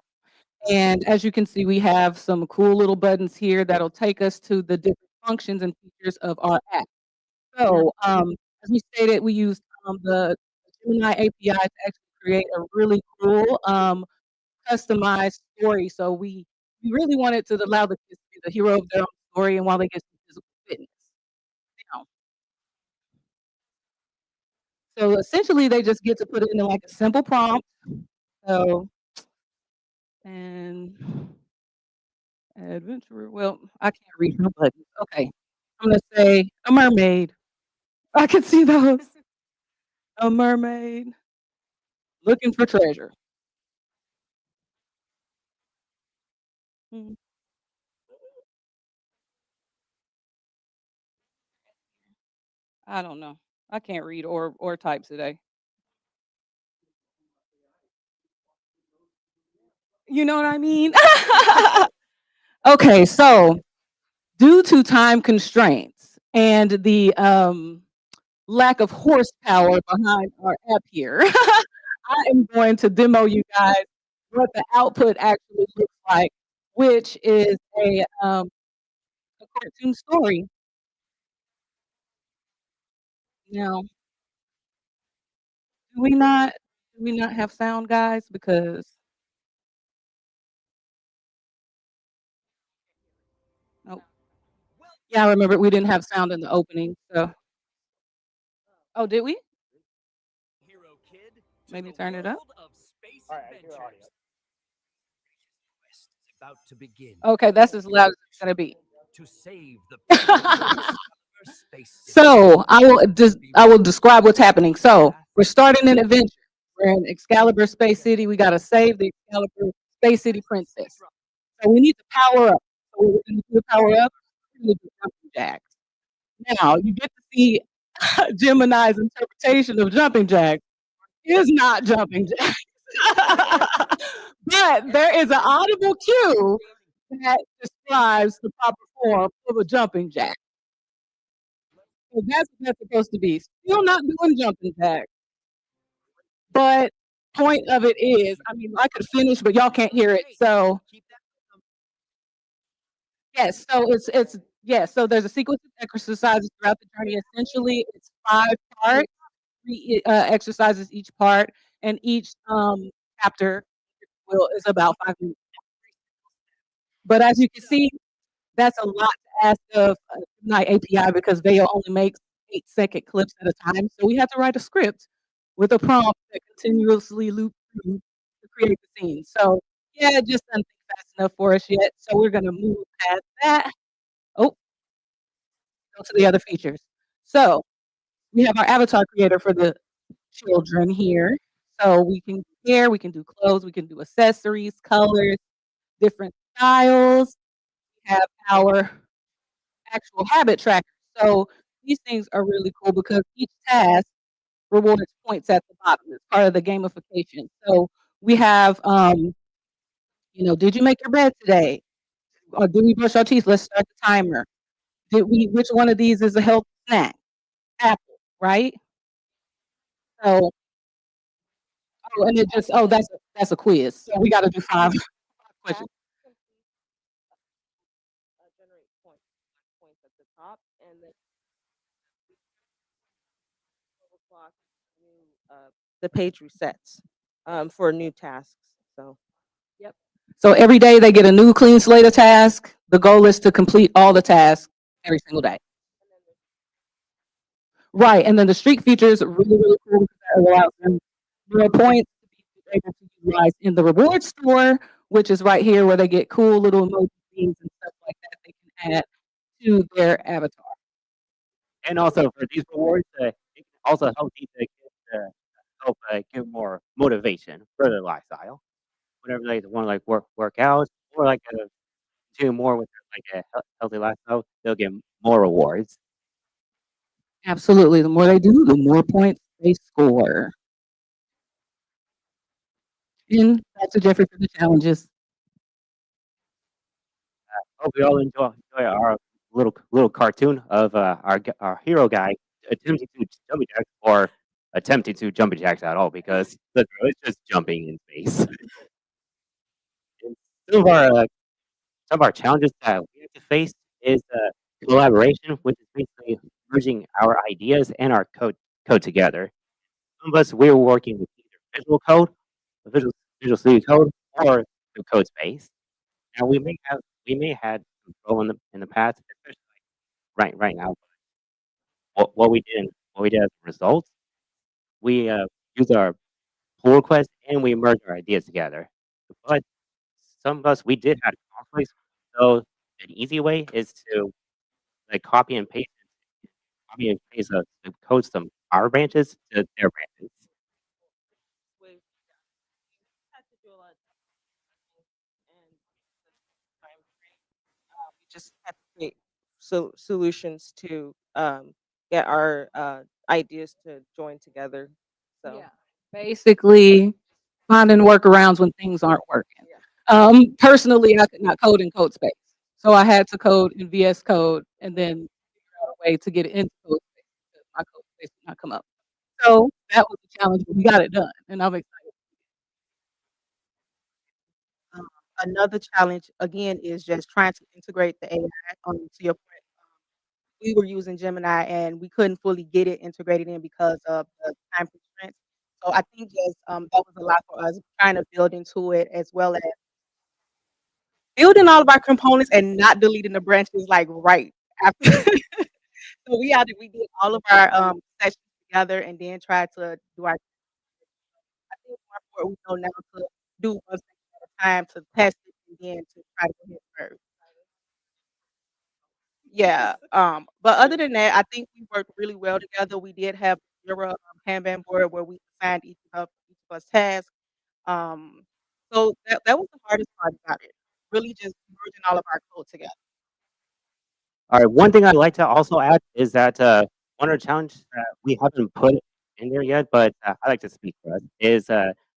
I: And as you can see, we have some cool little buttons here that'll take us to the different functions and features of our app. So, as we stated, we used the Gemini API to actually create a really cool customized story. So we really wanted to allow the kids to be the hero of their own story and while they get some physical fitness. Now, so essentially, they just get to put it in like a simple prompt. So, and adventurer. Well, I can't read my buttons. Okay, I'm gonna say a mermaid. I can see those. A mermaid looking for treasure. Mm, I don't know. I can't read or type today. You know what I mean? Okay, so due to time constraints and the lack of horsepower behind our app here, I am going to demo you guys what the output actually looks like, which is a cartoon story. Now, do we not have sound, guys? Because oh, yeah, I remember we didn't have sound in the opening. So, oh, did we? Maybe turn it up. Okay, that's as loud as it's gonna be. So I will describe what's happening. So we're starting an adventure. We're in Excalibur Space City. We gotta save the Excalibur Space City princess. So we need to power up. So what we're gonna do to power up, we're gonna do jumping jacks. Now you get to see Gemini's interpretation of jumping jacks is not jumping jacks. But there is an audible cue that describes the proper form of a jumping jack. So that's what that's supposed to be. Still not doing jumping jacks. But point of it is, I mean, I could finish, but y'all can't hear it. So yes, so it's yes, so there's a sequence of exercises throughout the journey. Essentially, it's 5 parts, 3 exercises each part, and each chapter is about 5 minutes. But as you can see, that's a lot to ask of Night API because Veil only makes 8-second clips at a time. So we have to write a script with a prompt that continuously loops through to create the scene. So yeah, it just doesn't think fast enough for us yet. So we're gonna move past that. Oh, go to the other features. So we have our avatar creator for the children here. So we can do hair, we can do clothes, we can do accessories, colors, different styles. We have our actual habit tracker. So these things are really cool because each task rewards points at the bottom. It's part of the gamification. So we have, did you make your bed today? Or did we brush our teeth? Let's start the timer. Which one of these is a healthy snack? Apple, right? So, oh, and it just, oh, that's a quiz. So we got to do 5 questions.
O: Generate points at the top, and then 12 o'clock, the page resets for new tasks. So, yep.
I: So every day they get a new clean slate of tasks. The goal is to complete all the tasks every single day. Right, and then the streak feature is really, really cool because that allows them more points to be able to utilize in the reward store, which is right here where they get cool little emoji themes and stuff like that they can add to their avatar.
N: And also for these rewards, it can also help these kids help give more motivation for their lifestyle. Whenever they want to like work out or like do more with like a healthy lifestyle, they'll get more rewards.
I: Absolutely, the more they do, the more points they score. And back to Jeffrey for the challenges.
N: Hope we all enjoy our little cartoon of our hero guy attempting to jumping jacks or attempting to jumping jacks at all because it's just jumping in space. And some of our challenges that we have to face is collaboration, which is basically merging our ideas and our code together. Some of us we're working with either visual code, visual studio code, or the code space. Now we may have some trouble in the past, especially right now. What we did as a result, we use our pull request and we merge our ideas together. But some of us we did have conflicts, so an easy way is to like copy and paste the code from our branches to their branches.
O: We had to do a lot of and time frame. We just had to create solutions to get our ideas to join together. So
I: Yeah. Basically, finding workarounds when things aren't working.
P: Personally, I could not code in CodeSpace, so I had to code in VS Code and then figure out a way to get it into CodeSpace because my CodeSpace did not come up. So that was the challenge, but we got it done, and I'm excited.
G: Um, Another challenge again is just trying to integrate the AI. To your point, we were using Gemini and we couldn't fully get it integrated in because of the time constraints. So I think just that was a lot for us trying to build into it as well as building all of our components and not deleting the branches like right after. So we did all of our sessions together and then tried to do our. I think more important we know now to do one thing at a time to test it and then to try to hit first. Yeah, but other than that, I think we worked really well together. We did have Jira Kanban board where we assigned each of us tasks. Um, so that was the hardest part about it. Really just merging all of our code together.
N: All right, one thing I'd like to also add is that one of the challenges that we haven't put in there yet, but I like to speak for us, is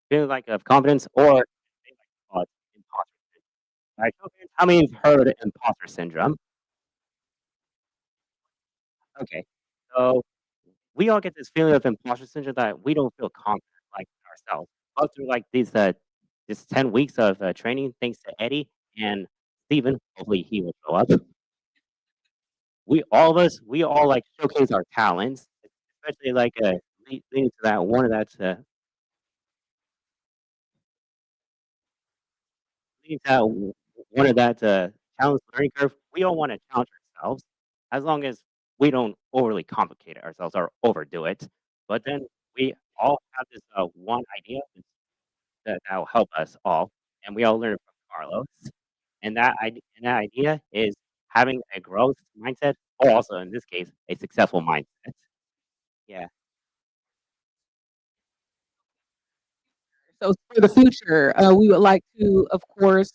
N: feeling like of confidence or imposter syndrome. All right, so how many have heard imposter syndrome? Okay, so we all get this feeling of imposter syndrome that we don't feel confident like ourselves. But through like these this 10 weeks of training, thanks to Eddie and Steven, hopefully he will show up. We all like showcase our talents, especially like leading to that one of that's leading to that one of that challenge learning curve. We all want to challenge ourselves as long as we don't overly complicate it ourselves or overdo it. But then we all have this one idea that will help us all, and we all learn it from Carlos. And that idea is having a growth mindset, or also in this case, a successful mindset. Yeah.
P: So for the future, we would like to, of course,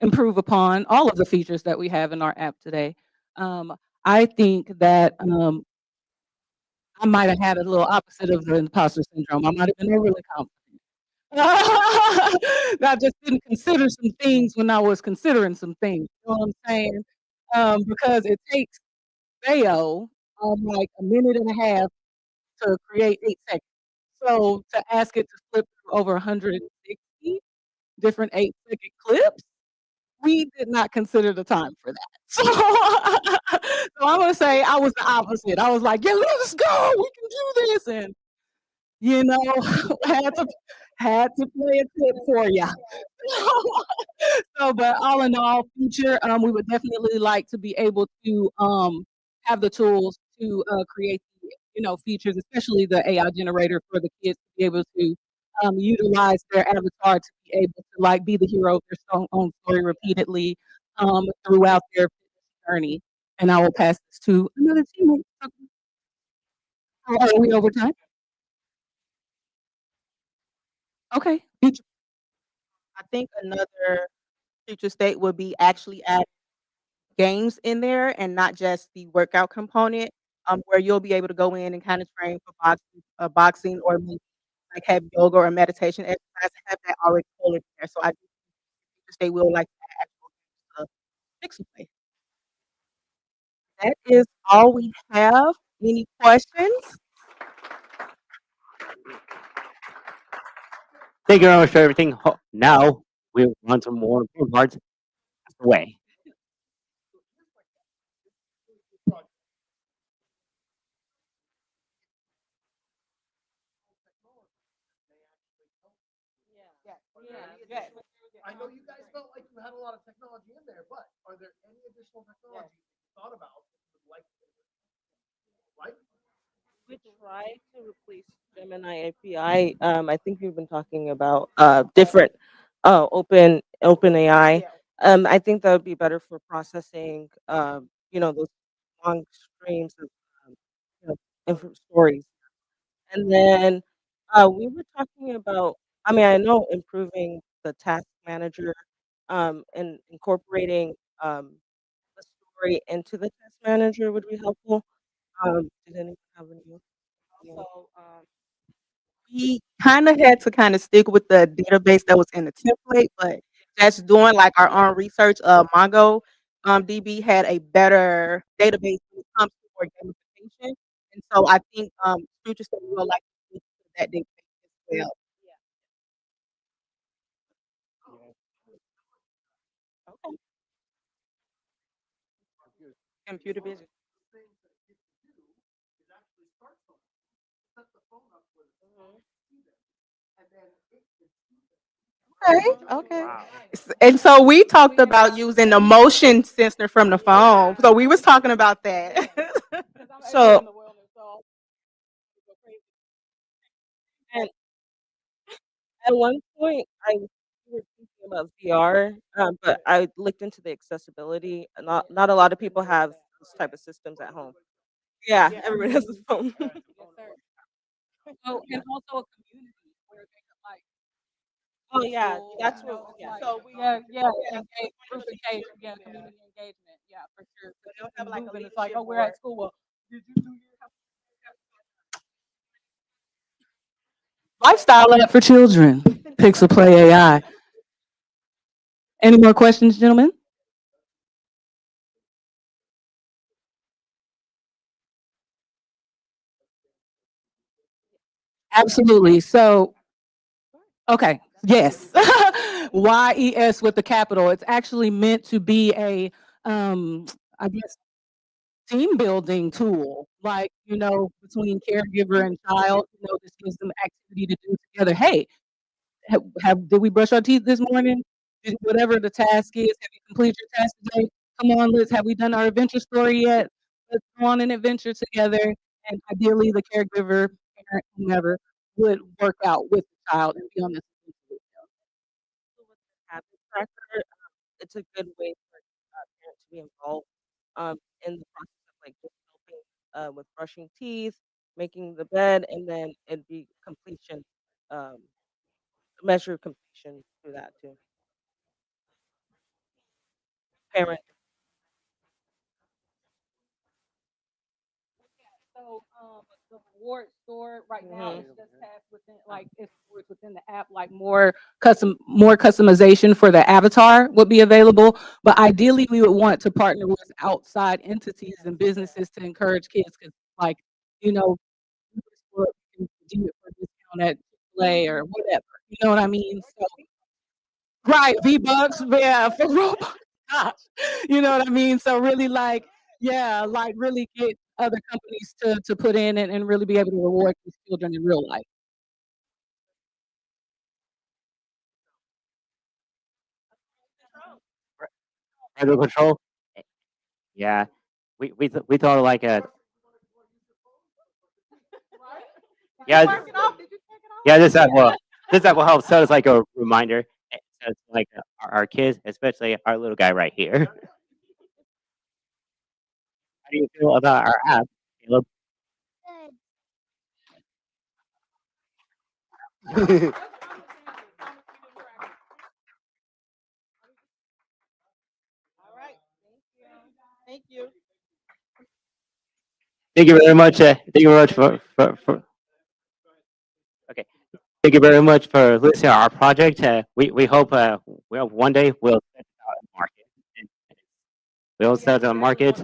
P: improve upon all of the features that we have in our app today. I think that I might have had a little opposite of the imposter syndrome. I might have been overly confident. I just didn't consider some things when I was considering some things. You know what I'm saying? Because it takes Bayo like a minute and a half to create 8 seconds. So to ask it to flip through over 160 different 8-second clips, we did not consider the time for that. So I'm gonna say I was the opposite. I was like, "Yeah, let's go. We can do this." And you know, had to play a tip for you. So, but all in all, future, we would definitely like to be able to have the tools to create, features, especially the AI generator for the kids to be able to utilize their avatar to be able to like be the hero of their own story repeatedly throughout their journey. And I will pass this to another teammate. Are we over time? Okay.
G: I think another future state would be actually add games in there and not just the workout component, where you'll be able to go in and kind of train for boxing or maybe like have yoga or meditation exercise, have that already pulled in there. So I do think future state will like to add actual games to play. That is all we have. Any questions?
N: Thank you very much for everything. Now we'll on to more important parts. That's the way.
B: I know you guys felt like you had a lot of technology in there, but are there any additional technology you thought about that you would like to like?
O: We tried to replace Gemini API. I think we've been talking about different open AI. I think that would be better for processing those long streams of you know stories. And then we were talking about, I mean, I know improving the task manager and incorporating the story into the task manager would be helpful. Did anyone have any?
G: Also, we kind of had to kind of stick with the database that was in the template, but
O: just doing like our own research, Mongo DB had a better database when it comes to more gamification, and so I think future study will like to look into that database as well. Okay. Computer vision. Okay, okay. And so we talked about using the motion sensor from the phone. So we was talking about that. So and at one point I we were thinking about VR, but I looked into the accessibility. Not a lot of people have those type of systems at home. Yeah, everybody has a phone.
P: Oh, and also a community where they could like
O: Oh yeah,
P: people,
O: that's
P: you
O: what.
P: know,
O: Yeah.
P: like
O: So we
P: group engagement, yeah, community engagement, yeah, for sure.
O: So
P: 'Cause
O: they'll
P: it's
O: have
P: been
O: like a
P: moving. It's like, oh,
O: leadership
P: we're at
O: board.
P: school. Well, did you do your lifestyle app for children? Pixel Play AI. Any more questions, gentlemen? Absolutely. So, okay, yes. YES with the capital. It's actually meant to be a, I guess, team building tool, like, you know, between caregiver and child, you know, this gives them activity to do together. Hey, did we brush our teeth this morning? Whatever the task is, have you completed your task today? Come on, have we done our adventure story yet? Let's go on an adventure together. And ideally, the caregiver, parent, whomever, would work out with the child and be on this adventure with them.
O: Habit tracker. It's a good way for parents to be involved in the process of like just helping with brushing teeth, making the bed, and then it'd be completion, um, measure completion through that too. Parent.
P: So, the reward store right now is just tasked within, like, it's rewards within the app, like more customization for the avatar would be available. But ideally, we would want to partner with outside entities and businesses to encourage kids, because, like, you know, you can do it for a discount at Chick-fil-A or whatever. You know what I mean? So, right, V-Bucks, yeah, for Roblox. Gosh, you know what I mean? So really like, yeah, like really get other companies to put in and really be able to reward these children in real life.
N: Parental control. Yeah, we thought of like a yeah yeah this app will help set us like a reminder. So it's like our kids, especially our little guy right here. How do you feel about our app, Caleb?
O: Thank you.
N: Thank you very much. Thank you very much for okay. Thank you very much for listening to our project. We hope well one day we'll set it out in the market. And we'll set it on market.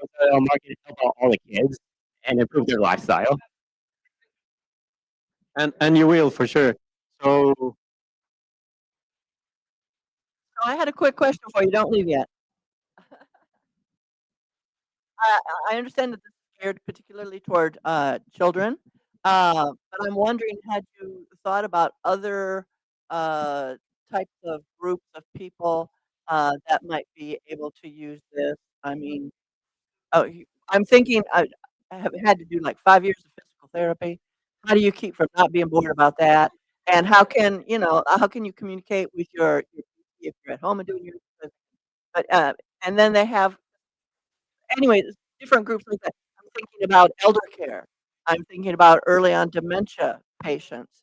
N: We'll set it on market to help out all the kids and improve their lifestyle.
A: And you will for sure. So
Q: So I had a quick question for you. Don't leave yet. I understand that this is geared particularly toward children, but I'm wondering, had you thought about other uh, types of groups of people that might be able to use this? I mean, I'm thinking I have had to do like 5 years of physical therapy. How do you keep from not being bored about that? And how can how can you communicate with your if you're at home and doing your but and then they have anyway, different groups like that. I'm thinking about elder care. I'm thinking about early on dementia patients.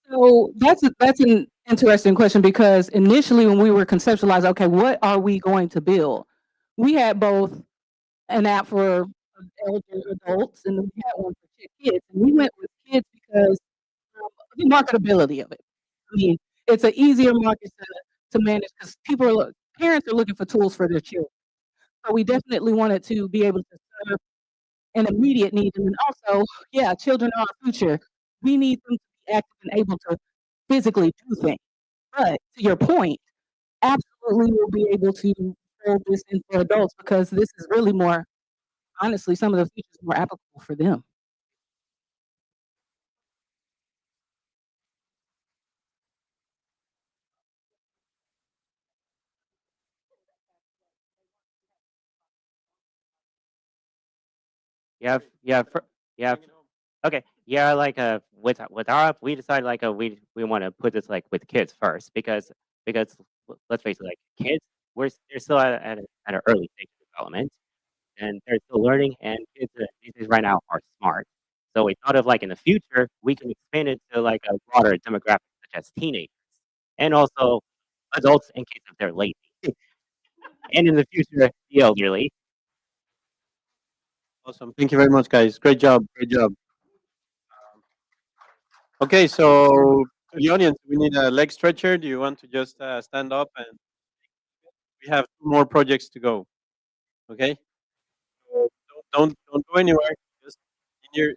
P: So that's an interesting question, because initially when we were conceptualizing, okay, what are we going to build? We had both an app for elder adults, and then we had one for kids. And we went with kids because the marketability of it. I mean, it's an easier market to manage because parents are looking for tools for their children. So we definitely wanted to be able to serve an immediate need, and then also, yeah, children are our future. We need them to be active and able to physically do things. But to your point, absolutely we'll be able to fold this in for adults because this is really more, honestly, some of the features more applicable for them.
N: Yeah, yeah. Okay, yeah, like with our we decided like we want to put this like with kids first because let's face it, like kids they're still at an early stage of development and they're still learning and kids these days right now are smart. So we thought of like in the future we can expand it to like a broader demographic such as teenagers and also adults in case if they're lazy and in the future the elderly.
A: Awesome. Thank you very much, guys. Great job. Great job. Okay, so to the audience, we need a leg stretcher. Do you want to just stand up? And we have two more projects to go. Okay. So don't go anywhere. Just in your.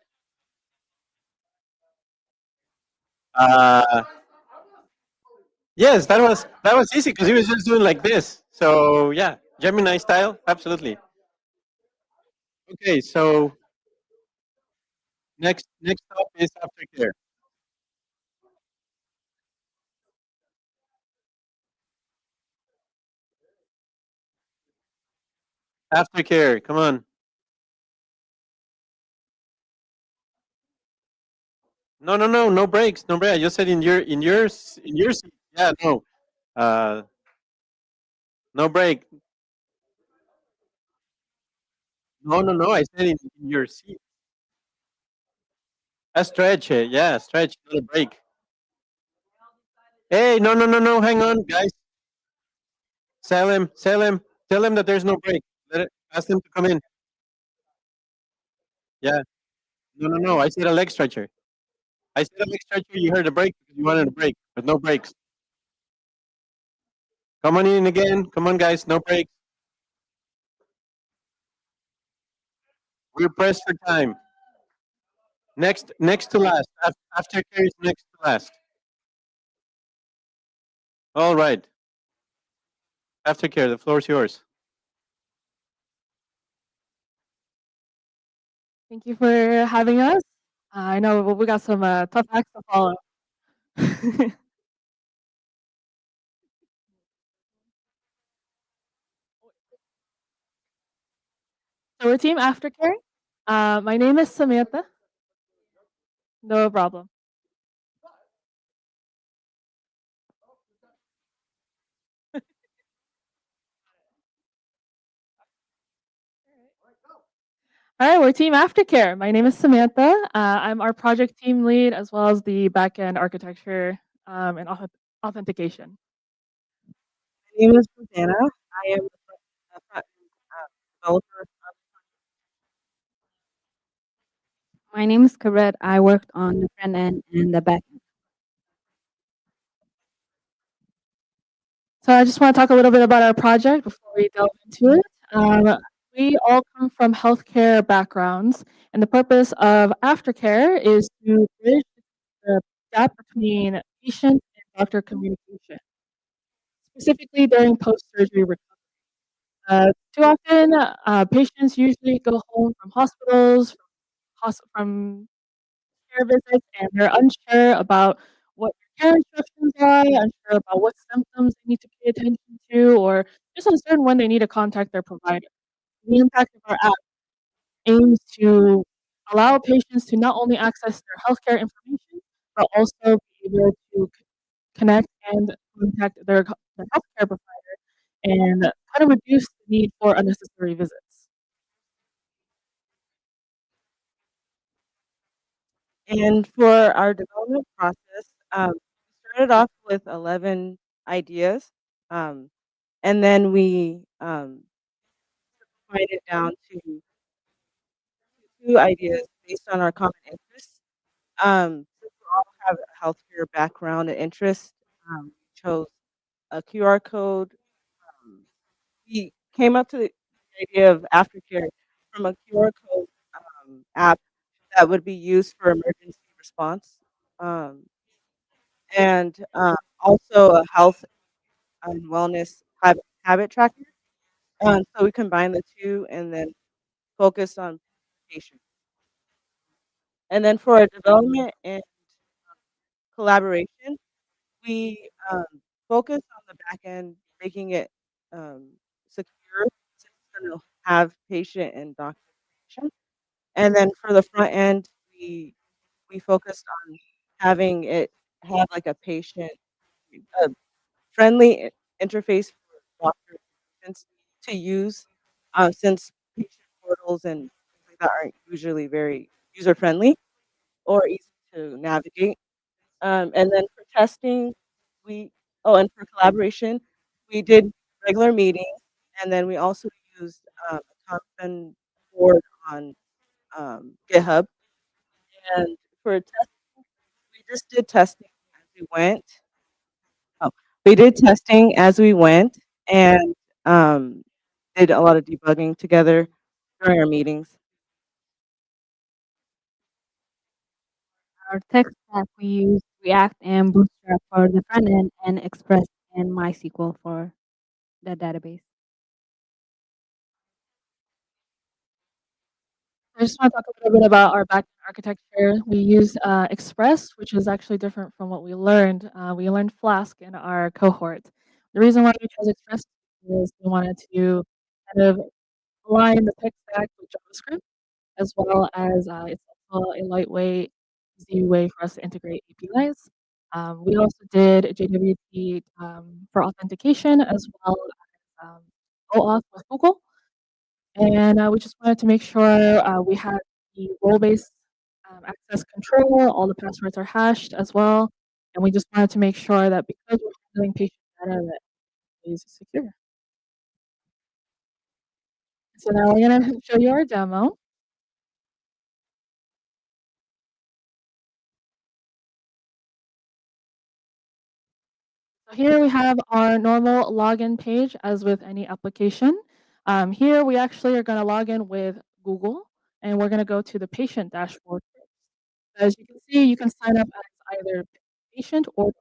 A: Uh, yes, that was easy because he was just doing like this. So yeah, Gemini style, absolutely. Okay, so next up is aftercare. Aftercare, come on. No, no, no, no breaks, no break. I just said in your seat. Yeah, no, uh, no break. No, no, no. I said in your seat. A stretch, yeah, stretch, not a break. Hey, no, no, no, no. Hang on, guys. Sell him, sell him. Tell him that there's no break. Ask them to come in. Yeah. No, no, no. I said a leg stretcher. I said a leg stretcher. You heard a break because you wanted a break, but no breaks. Come on in again. Come on, guys. No breaks. We're pressed for time. Next to last. Aftercare is next to last. All right. Aftercare. The floor is yours.
R: Thank you for having us. I know we got some tough acts to follow. So we're Team Aftercare. My name is Samantha. No problem. All right, we're Team Aftercare. My name is Samantha. I'm our project team lead as well as the backend architecture and authentication.
O: My name is Rosanna. I am a developer.
S: My name is Karet. I worked on the front end and the back end.
R: So I just want to talk a little bit about our project before we delve into it. We all come from healthcare backgrounds, and the purpose of aftercare is to bridge the gap between patient and doctor communication, specifically during post-surgery recovery. Too often, patients usually go home from hospitals, from care visits, and they're unsure about what their care instructions are, unsure about what symptoms they need to pay attention to, or just uncertain when they need to contact their provider. The impact of our app aims to allow patients to not only access their healthcare information, but also be able to connect and contact their healthcare provider and kind of reduce the need for unnecessary visits.
O: And for our development process, we started off with 11 ideas, and then we simplified it down to 2 ideas based on our common interests. Since we all have a healthcare background and interest, we chose a QR code. Um, we came up to the idea of aftercare from a QR code app that would be used for emergency response, um, and also a health and wellness habit tracker. So we combine the 2 and then focus on patient. And then for our development and collaboration, we focus on the back end, making it um, secure since it's gonna have patient and doctor information. And then for the front end, we focused on having it have like a patient a friendly interface for doctors and patients to use, since patient portals and things like that aren't usually very user friendly or easy to navigate. And then for testing, we and for collaboration, we did regular meetings, and then we also used a Kanban board on GitHub. And for testing, we just did testing as we went. Oh, we did testing as we went and um, did a lot of debugging together during our meetings.
S: Our tech stack, we use React and Bootstrap for the front end and Express and MySQL for the database.
R: I just want to talk a little bit about our backend architecture. We use Express, which is actually different from what we learned. We learned Flask in our cohort. The reason why we chose Express is we wanted to kind of align the tech stack with JavaScript, as well as it's also a lightweight, easy way for us to integrate APIs. We also did JWT for authentication, as well as OAuth with Google. And we just wanted to make sure we had the role-based access control, all the passwords are hashed as well. And we just wanted to make sure that because we're handling patient data, that it is secure. So now we're gonna show you our demo. So here we have our normal login page as with any application. Here we actually are gonna log in with Google, and we're gonna go to the patient dashboard. As you can see, you can sign up as either patient or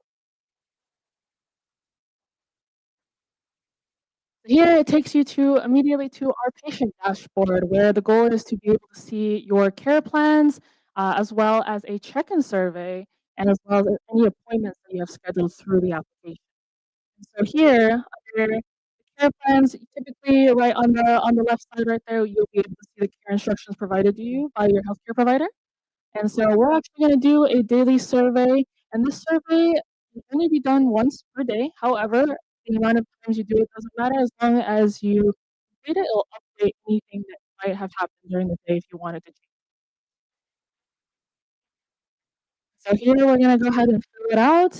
R: here it takes you to immediately to our patient dashboard, where the goal is to be able to see your care plans, as well as a check-in survey, and as well as any appointments that you have scheduled through the application. So here, under the care plans, typically right on the left side right there, you'll be able to see the care instructions provided to you by your healthcare provider. And so we're actually going to do a daily survey, and this survey can only be done once per day. However, the amount of times you do it doesn't matter as long as you complete it. It'll update anything that might have happened during the day if you wanted to change. So here we're going to go ahead and fill it out.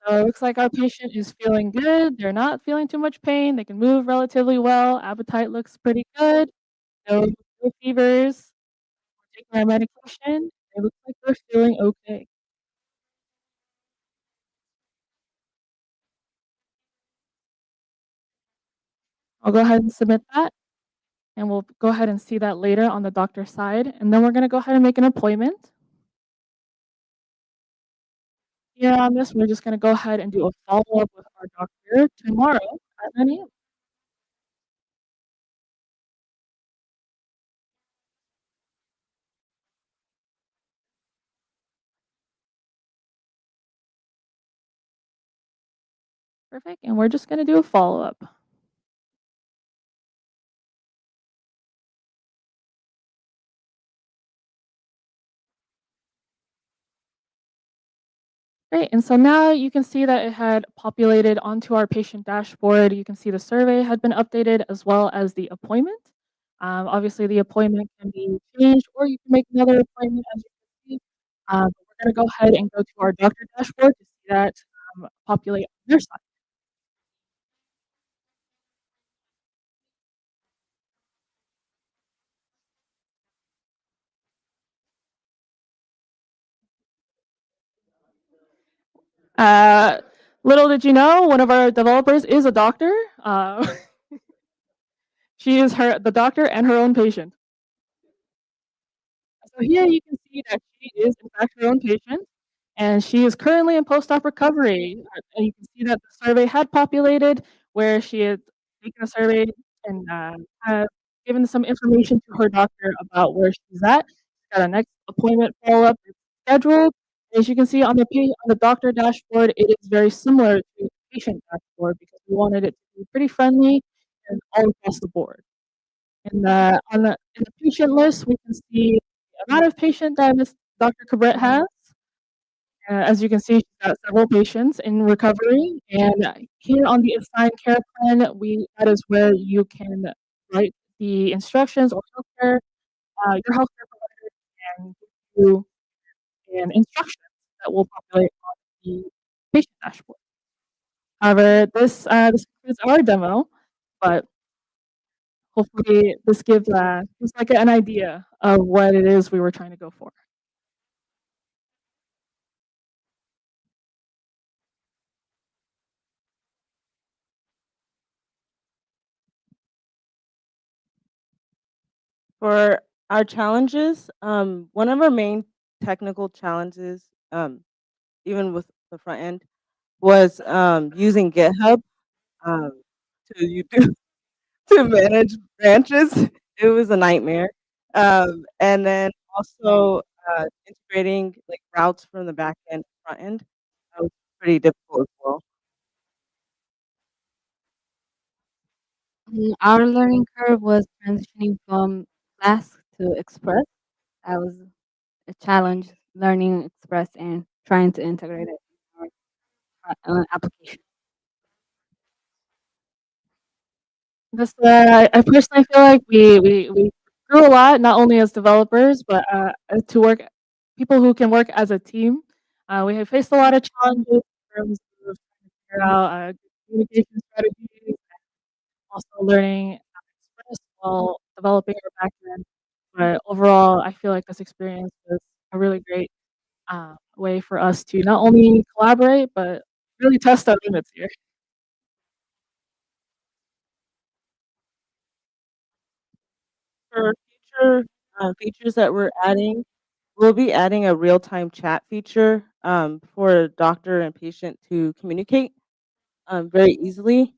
R: So it looks like our patient is feeling good. They're not feeling too much pain. They can move relatively well. Appetite looks pretty good. No fevers. Taking our medication. They look like they're feeling okay. I'll go ahead and submit that, and we'll go ahead and see that later on the doctor's side, and then we're gonna go ahead and make an appointment. Here on this, we're just gonna go ahead and do a follow-up with our doctor tomorrow at 9 AM. Perfect, and we're just gonna do a follow-up. Great, and so now you can see that it had populated onto our patient dashboard. You can see the survey had been updated as well as the appointment. Obviously, the appointment can be changed, or you can make another appointment as you can see. But we're gonna go ahead and go to our doctor dashboard to see that populate on their side. Uh, little did you know, one of our developers is a doctor. She is the doctor and her own patient. So here you can see that she is in fact her own patient, and she is currently in post-op recovery. And you can see that the survey had populated where she had taken a survey and had given some information to her doctor about where she's at. She's got a next appointment follow-up scheduled. As you can see on the doctor dashboard, it is very similar to the patient dashboard because we wanted it to be pretty friendly and all across the board. In the patient list, we can see the amount of patient that Miss Dr. Cabret has. As you can see, she's got several patients in recovery. And here on the assigned care plan, that is where you can write the instructions or your healthcare provider can give you an instruction that will populate on the patient dashboard. However, this concludes our demo, but hopefully this gives just like an idea of what it is we were trying to go for.
O: For our challenges, one of our main technical challenges, even with the front end, was using GitHub to to manage branches. It was a nightmare. And then also integrating like routes from the back end to front end was pretty difficult as well.
S: Our learning curve was transitioning from Flask to Express. That was a challenge learning Express and trying to integrate it in our application.
R: Just, I personally feel like we grew a lot, not only as developers, but to work people who can work as a team. We have faced a lot of challenges in terms of trying to figure out communication strategies, also learning Express while developing our backend. But overall, I feel like this experience was a really great way for us to not only collaborate, but really test our limits here.
O: For future features that we're adding, we'll be adding a real-time chat feature for doctor and patient to communicate very easily.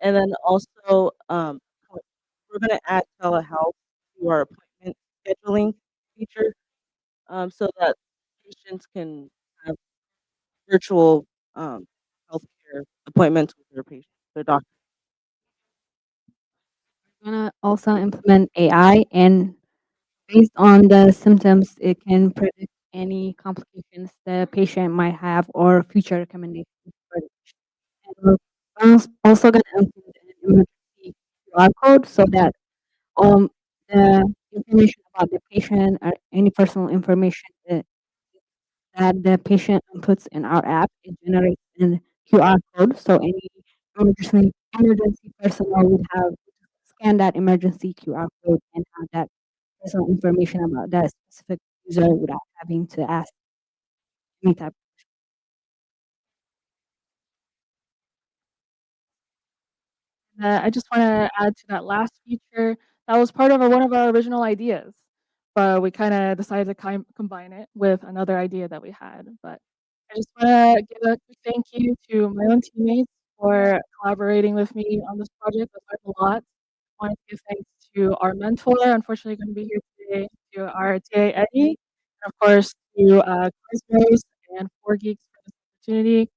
O: And then also, we're going to add telehealth to our appointment scheduling feature so that patients can have virtual healthcare appointments with their doctor.
S: We're gonna also implement AI, and based on the symptoms, it can predict any complications the patient might have or future recommendations for the patient. And we're also gonna implement an emergency QR code so that the information about the patient or any personal information that the patient inputs in our app, it generates an QR code. So any emergency personnel would have scan that emergency QR code and have that personal information about that specific user without having to ask any type.
R: I just want to add to that last feature. That was part of one of our original ideas, but we kind of decided to combine it with another idea that we had. But I just want to give a quick thank you to my own teammates for collaborating with me on this project. I learned a lot. I want to give thanks to our mentor, unfortunately going to be here today, to our TA Eddie, and of course to Cosmos and 4Geeks for this opportunity.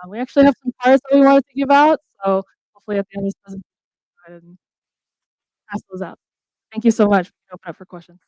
R: We actually have some cards that we wanted to give out, so hopefully at the end of this presentation, go ahead and pass those out. Thank you so much. We can open up for questions.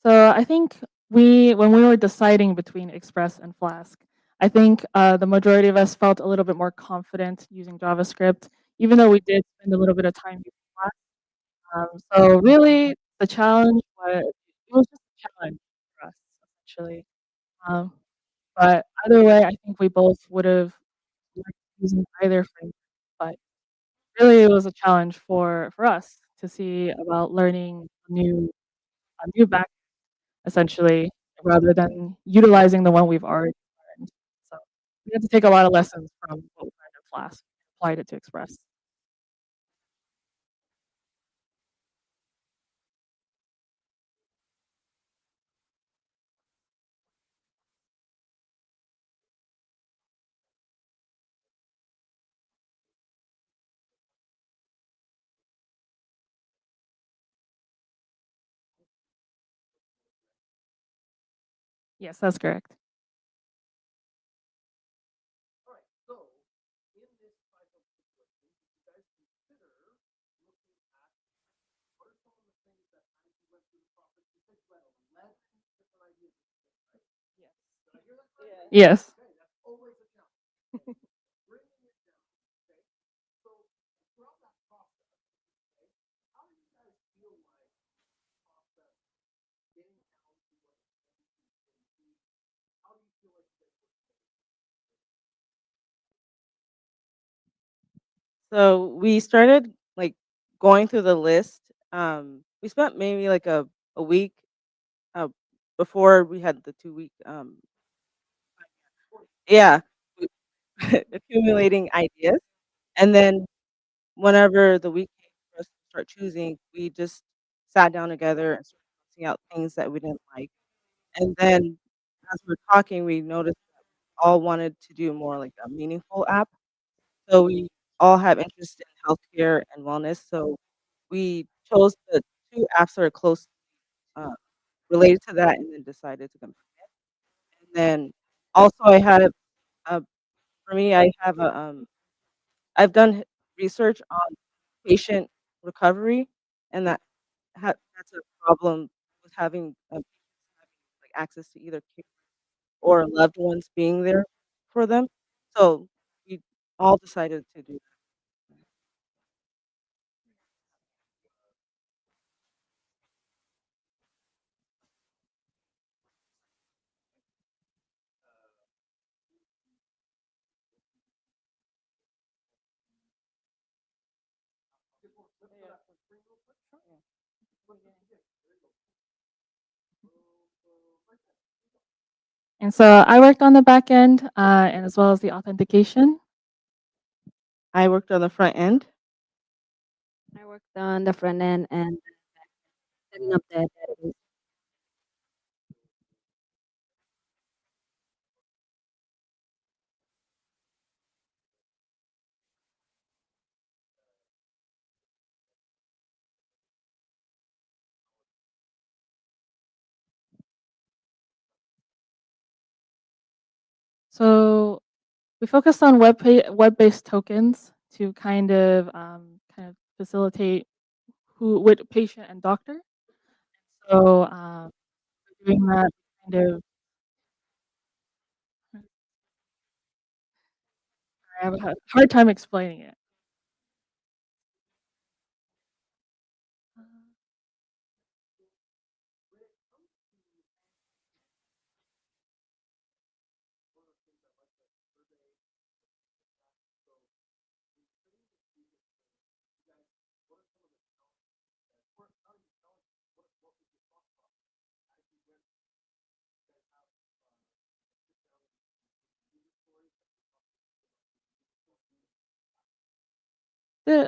R: So I think when we were deciding between Express and Flask, I think the majority of us felt a little bit more confident using JavaScript, even though we did spend a little bit of time using Flask. So really, the challenge was it was just a challenge for us essentially. Um, but either way, I think we both would have liked using either framework. But really, it was a challenge for us to see about learning a new back essentially, rather than utilizing the one we've already learned. So we had to take a lot of lessons from what we learned in Flask and applied it to Express. Yes, that's correct.
B: All right. So in this type of situation, did you guys consider looking at what are some of the things that as you went through the process, you said you had 11 different ideas, right?
R: Yes.
B: Did I hear that correctly?
R: Yes.
B: Okay, that's always a challenge. Bringing it down. Okay. So throughout that process, okay, how do you guys feel like process getting down to what it's going to be? How do you feel like you guys work together?
O: So we started like going through the list. We spent maybe like a week uh, before we had the 2 week. Yeah, we- accumulating ideas, and then whenever the week came for us to start choosing, we just sat down together and started listing out things that we didn't like. And then as we're talking, we noticed that we all wanted to do more like a meaningful app. So we all have interest in healthcare and wellness. So we chose the two apps that are close uh, related to that, and then decided to combine it. And then also, I had for me, I have I've done research on patient recovery, and that's a problem with having like access to either care or loved ones being there for them. So we all decided to do that.
R: And so I worked on the back end and as well as the authentication.
O: I worked on the front end.
S: I worked on the front end and setting up the database.
R: So we focused on web-based tokens to kind of facilitate who with patient and doctor. So doing that kind of I have a hard time explaining it.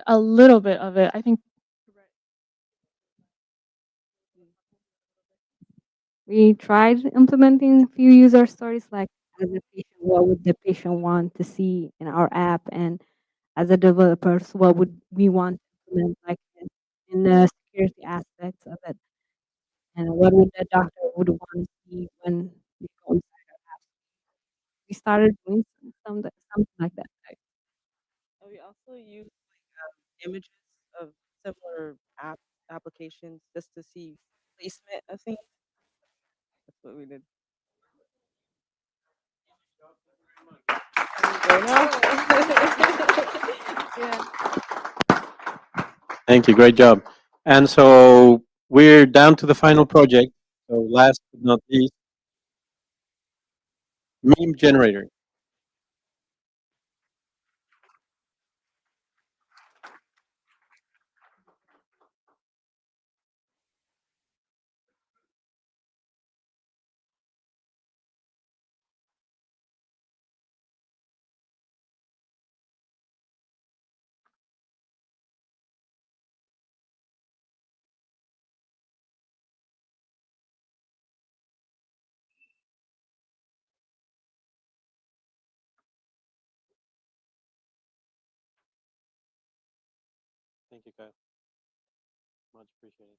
R: A little bit of it. I think
S: We tried implementing a few user stories like as a patient, what would the patient want to see in our app, and as a developers, what would we want to implement like in the security aspects of it, and what would the doctor would want to see when they go inside our app. We started doing something like that. Right?
O: And we also use images of similar applications just to see placement of things. what we did. There you go now. Yeah.
A: Thank you. Great job. And so we're down to the final project. So last but not least, meme generator. Thank you, Kyle. Much appreciated.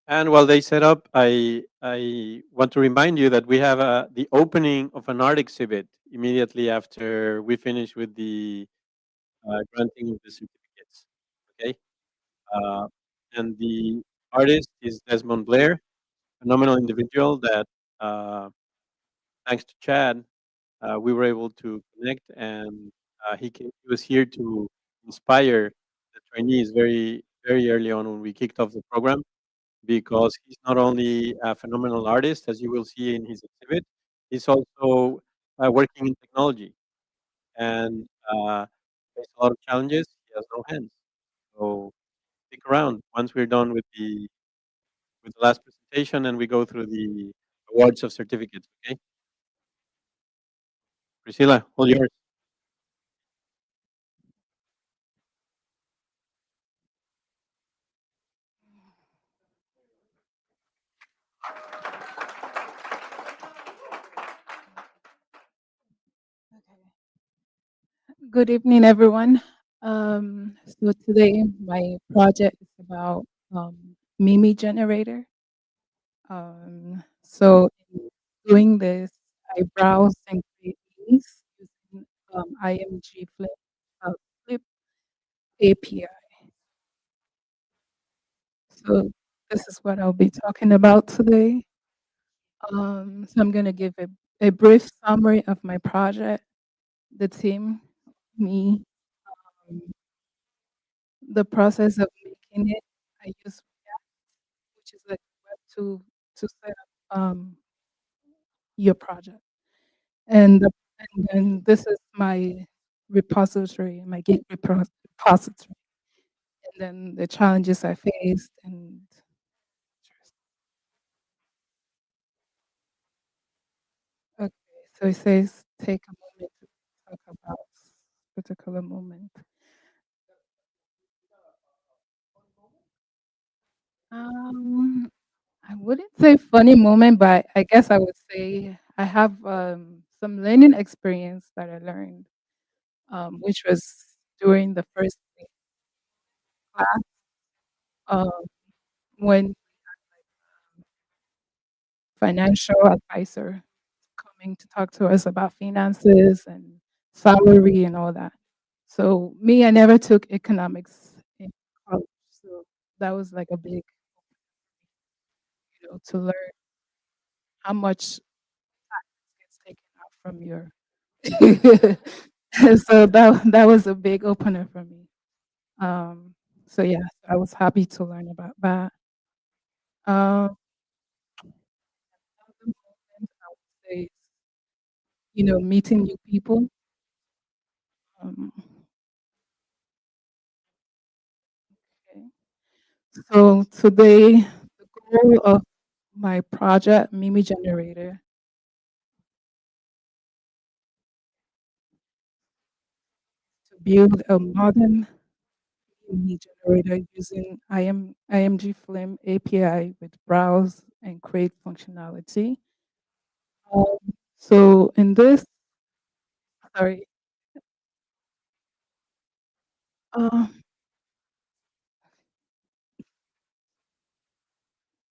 A: And while they set up, I want to remind you that we have the opening of an art exhibit immediately after we finish with the granting of the certificates. Okay, uh, and the artist is Desmond Blair, phenomenal individual that, thanks to Chad, we were able to connect, and he was here to inspire the trainees very early on when we kicked off the program, because he's not only a phenomenal artist, as you will see in his exhibit, he's also working in technology and face a lot of challenges. He has no hands, so stick around once we're done with the last presentation and we go through the awards of certificates. Okay, Priscilla, all yours.
R: Good evening, everyone. So today my project is about Mimi generator. So in doing this, I browse and create memes using IMG Flip API. So this is what I'll be talking about today. So I'm gonna give a brief summary of my project, the team, me, um, the process of making it. I use React, which is like web to set up your project. And then this is my repository, my Git repository, and then the challenges I faced. And okay, so it says take a moment to talk about particular moment. Um, I wouldn't say funny moment, but I guess I would say I have some learning experience that I learned, which was during the first week class, um, when financial advisor coming to talk to us about finances and salary and all that. So me, I never took economics in college, so that was like a big, to learn how much tax gets taken out from your. So that was a big opener for me. Um, so yeah, I was happy to learn about that. Um, Another moment I would say is, meeting new people. Um, okay. So today, the goal of my project, Mimi Generator, to build a modern Mimi generator using IMG Flame API with browse and create functionality. Um, so in this, sorry, uh,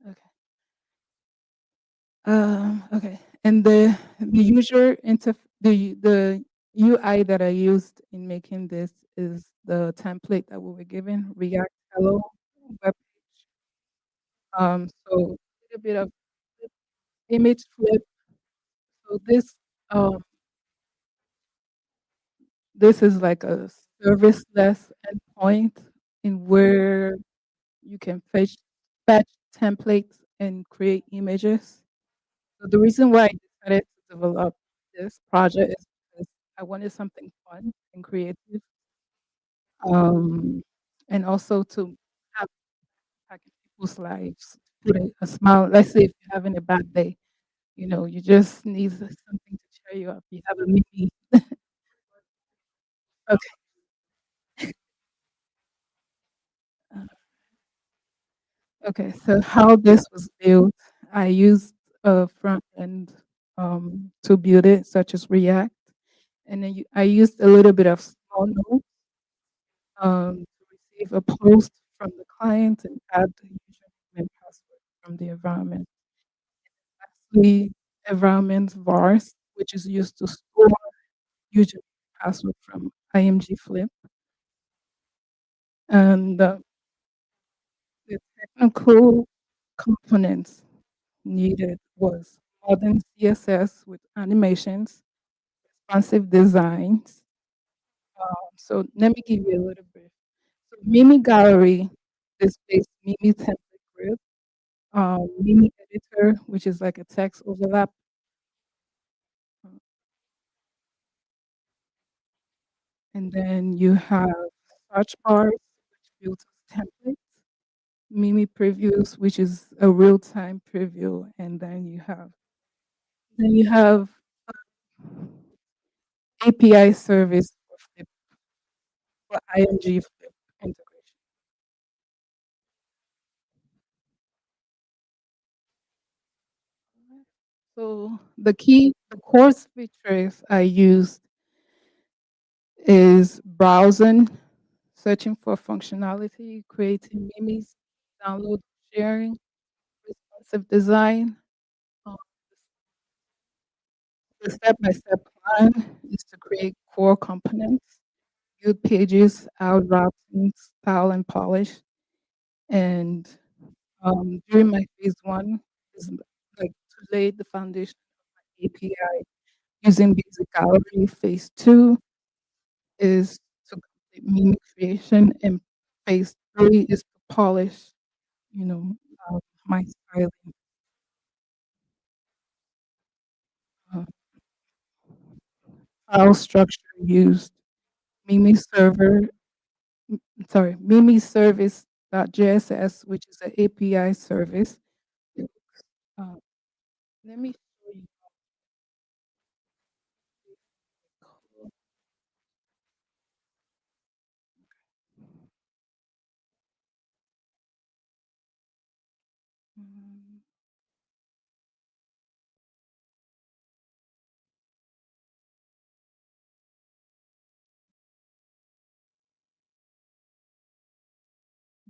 R: okay. Okay. And the user interf the UI that I used in making this is the template that we were given, React Hello web page. So a little bit of image flip. So this is like a serviceless endpoint in where you can fetch templates and create images. So the reason why I decided to develop this project is because I wanted something fun and creative, um, and also to have impact in people's lives, put a smile. Let's say if you're having a bad day, you just need something to cheer you up. You have a mini. Okay. Uh, Okay, so how this was built, I used a front end to build it, such as React, and then I used a little bit of small notes to receive a post from the client and add the username and password from the environment. Lastly, environment vars, which is used to store username and password from IMG Flip. And the technical components needed was modern CSS with animations, responsive designs. So let me give you a little bit. So Mimi Gallery displays Mimi template grid, Mimi Editor, which is like a text overlap. And then you have search bars, which filters templates, Mimi Previews, which is a real-time preview, and then you have API service for Flip, for IMG Flip integration. So the course features I used is browsing, searching for functionality, creating memes, download, sharing, responsive design. Um, the step-by-step plan is to create core components, build pages, out routing, style, and polish. And during my phase one is like to lay the foundation of my API using Basic Gallery. Phase two is to complete meme creation, and phase three is to polish, you know, my styling. Uh, File structure used Mimi server, Mimi service.jss, which is an API service. Uh, let me show you. Mm, mm,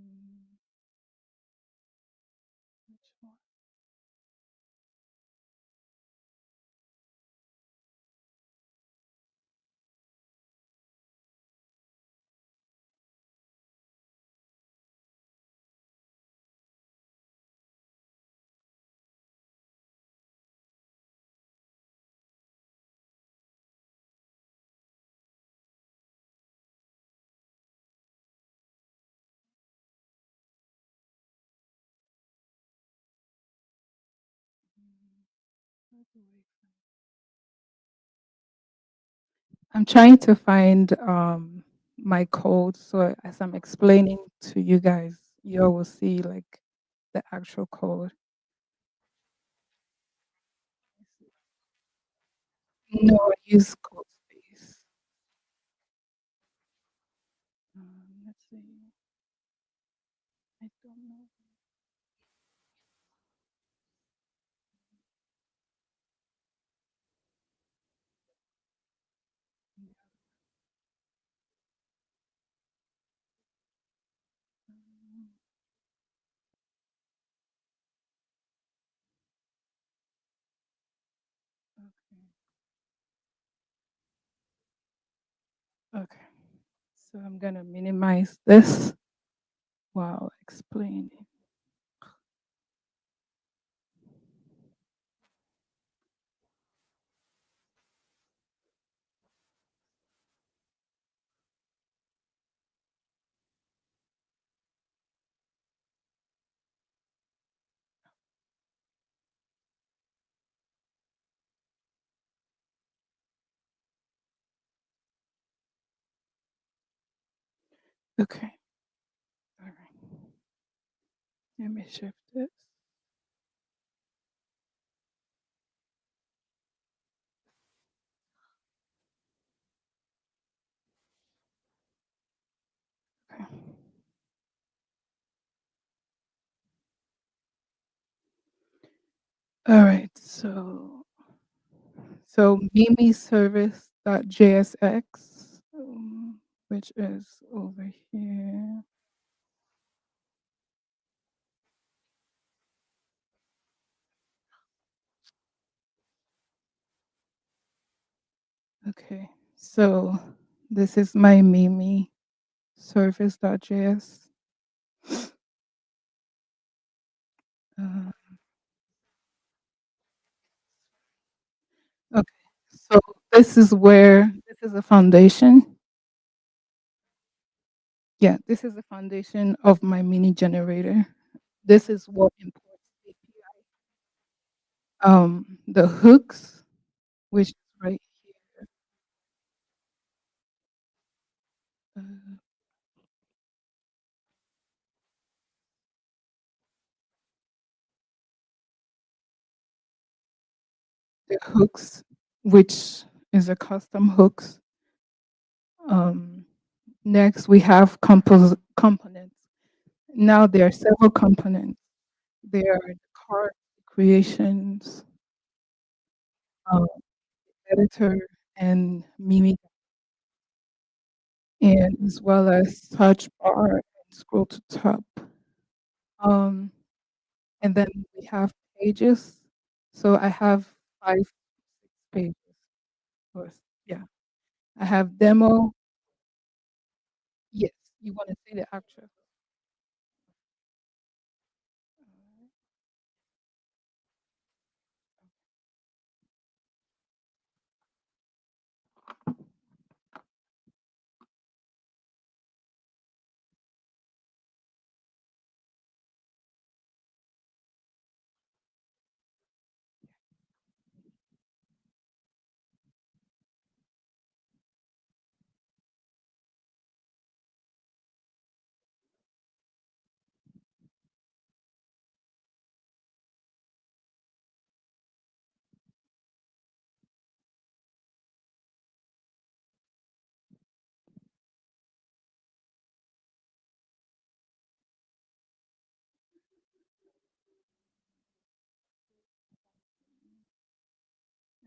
R: which one? Where's the way from? I'm trying to find my code, so as I'm explaining to you guys, you all will see like the actual code. No, I use code space. Let's see. I don't know. Okay. So I'm gonna minimize this while explaining. Okay. All right. Let me shift this. Okay. All right. So Mimi service.jsx, which is over here. Okay. So this is my Mimi service.js. Uh, okay. So this is a foundation. Yeah, this is the foundation of my mini generator. This is what imports the hooks, which is right here. Uh, the hooks, which is a custom hooks. Um, Next, we have components. Now there are several components. There are the card creations, um, editor, and Mimi, and as well as touch bar and scroll to top. Um, and then we have pages. So I have 5, 6 pages. Or yeah, I have demo. Yes, you want to see the actual.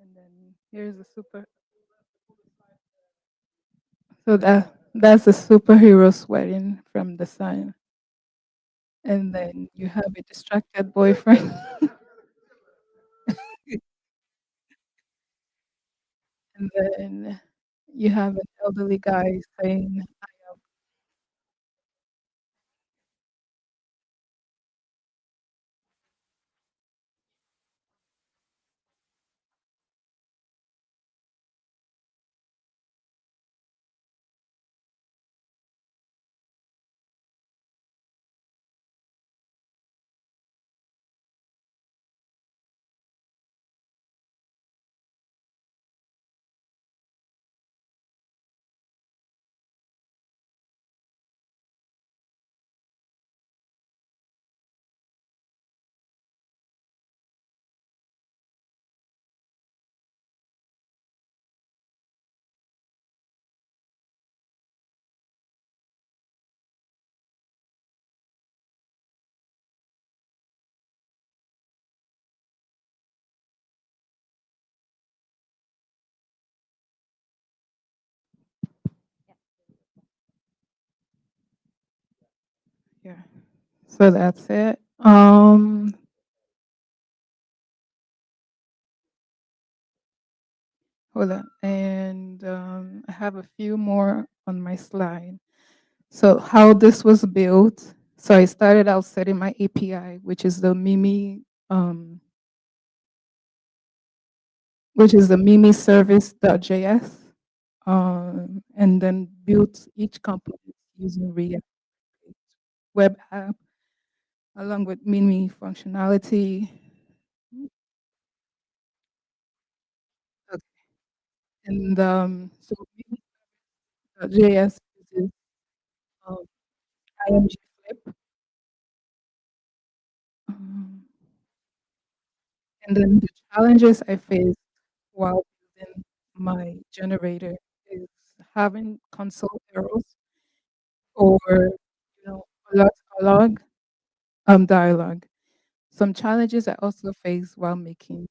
R: And then here's the super. So that's a superhero sweating from the sun. And then you have a distracted boyfriend. And then you have an elderly guy saying, yeah. So that's it. Hold on. And I have a few more on my slide. So how this was built. So I started out setting my API, which is the Mimi, which is the Mimi service.js, and then built each component using React web app along with Mimi functionality. Okay. And so Mimi.js uses um, IMG Flip. Um, and then the challenges I faced while building my generator is having console errors or a lot log dialogue. Some challenges I also face while making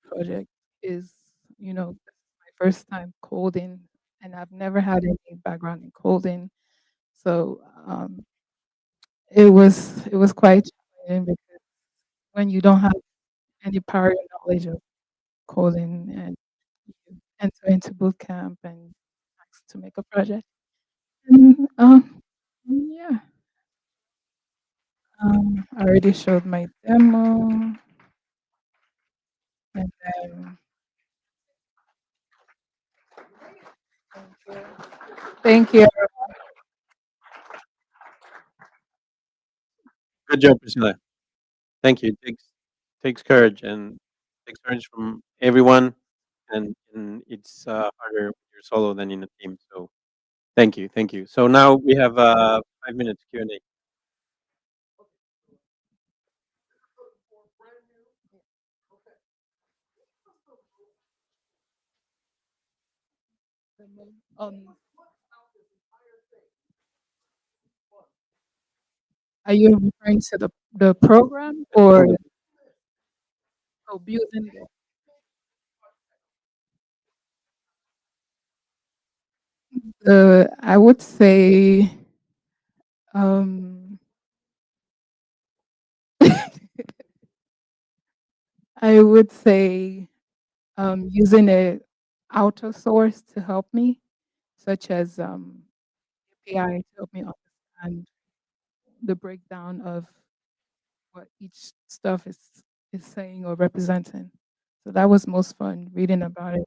R: my project is, this is my first time coding, and I've never had any background in coding. So it was quite challenging because when you don't have any prior knowledge of coding and you enter into boot camp and asked to make a project. And, yeah, I already showed my demo, and then thank you.
A: Good job, Priscilla. Thank you. Takes courage and takes courage from everyone, and it's harder when you're solo than in a team. So thank you, thank you. So now we have 5 minutes Q&A.
R: Um, are you referring to the program or building I would say, um, I would say, using a outer source to help me, such as API to help me understand the breakdown of what each stuff is saying or representing. So that was most fun reading about it.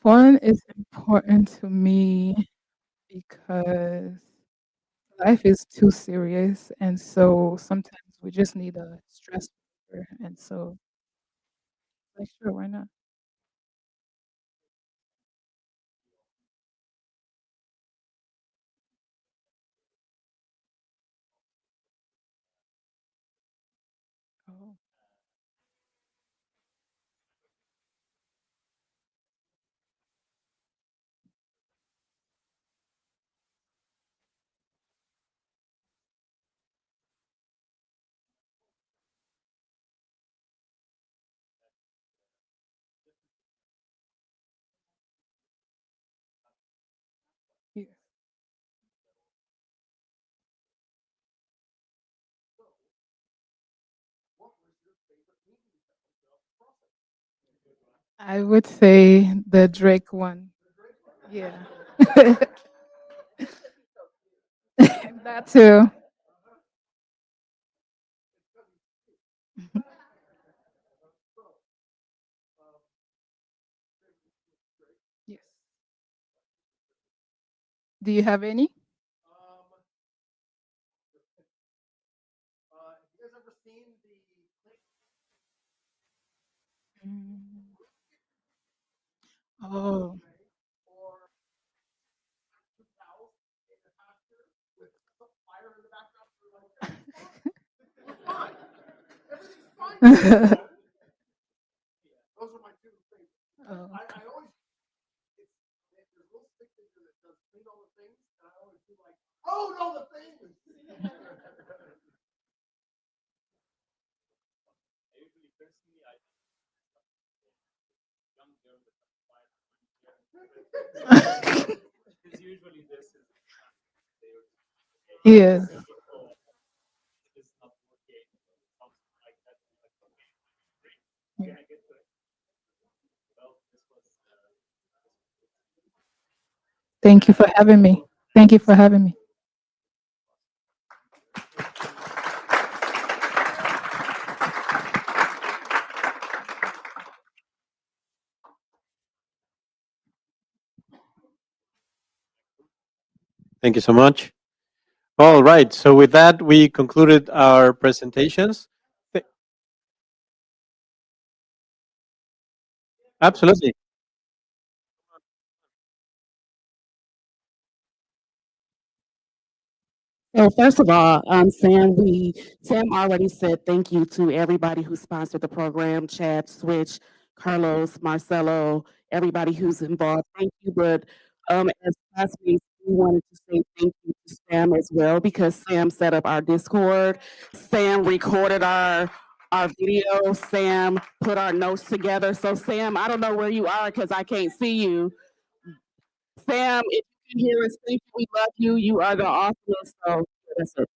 R: Fun is important to me because life is too serious, and so sometimes we just need a stress reliever, and so, like, sure, why not? Oh. Yeah. I would say the Drake one. Yeah. That too. Yes. Do you have any? Mm. Oh.
B: Those are my two favorites.
R: Oh,
B: I always there's a little stick figure that does clean all the things, and I always do like, oh no, the things.
R: Yes. Thank you for having me. Thank you for having me.
A: Thank you so much. All right. So with that, we concluded our presentations. Th- Absolutely.
I: So first of all, Sam already said thank you to everybody who sponsored the program, Chad, Switch, Carlos, Marcelo, everybody who's involved. Thank you. But as classmates, we wanted to say thank you to Sam as well because Sam set up our Discord. Sam recorded our video. Sam put our notes together. So Sam, I don't know where you are because I can't see you. Sam, if you can hear us, thank you. We love you. You are the awesomest. So that's it.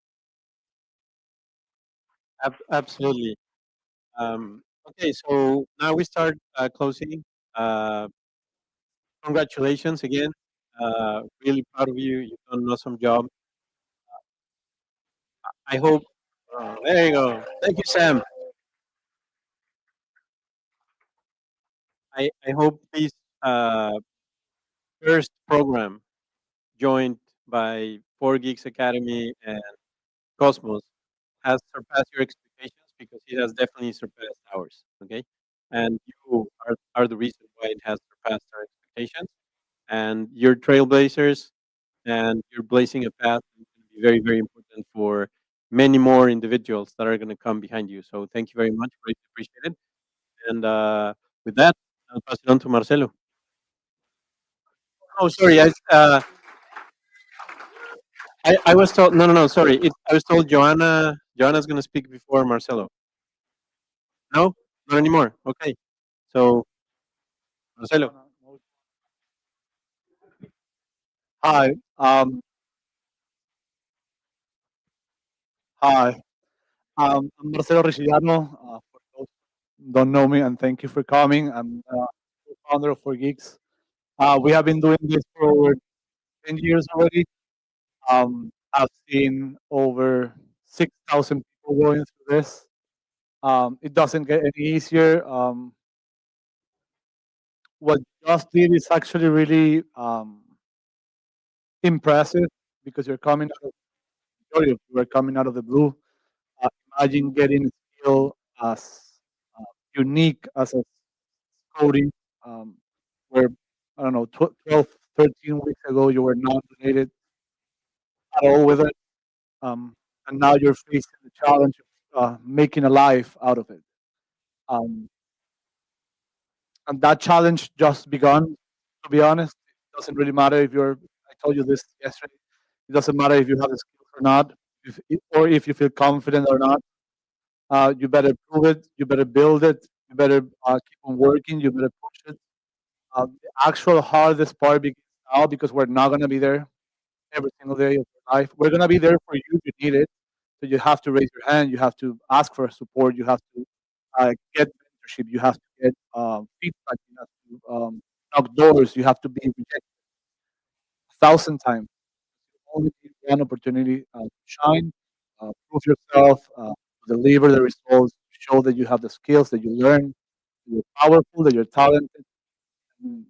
A: Absolutely. Okay, so now we start closing. Uh, Congratulations again. Really proud of you. You've done an awesome job. I hope. There you go. Thank you, Sam. I hope this uh, first program joined by 4 Geeks Academy and Cosmos has surpassed your expectations because it has definitely surpassed ours. Okay, and you are the reason why it has surpassed our expectations. And you're trailblazers, and you're blazing a path that's going to be very, very important for many more individuals that are going to come behind you. So thank you very much. Really appreciate it. And with that, I'll pass it on to Marcelo. Oh, sorry. I was told. No, no, no. Sorry. I was told Joanna. Joanna's going to speak before Marcelo. No, not anymore. Okay. So Marcelo.
T: Hi, hi. I'm Marcelo Ricciano. For those who don't know me, and thank you for coming. I'm founder of 4 Geeks. We have been doing this for over 10 years already. I've seen over 6,000 people going through this. It doesn't get any easier. What you just did is actually really impressive because you're coming out of majority of you are coming out of the blue. Imagine getting a skill as unique as a coding, where I don't know, 12, 13 weeks ago you were not related at all with it, and now you're facing the challenge of making a life out of it. Um, and that challenge just begun. To be honest, it doesn't really matter if you're. I told you this yesterday. It doesn't matter if you have the skills or not, or if you feel confident or not. You better prove it. You better build it. You better keep on working. You better push it. The actual hardest part begins now because we're not going to be there every single day of your life. We're going to be there for you if you need it. So you have to raise your hand. You have to ask for support. You have to get mentorship. You have to get feedback. You have to knock doors. You have to be rejected 1,000 times. Only need one opportunity to shine, prove yourself, deliver the results, show that you have the skills, that you learn, you're powerful, that you're talented, and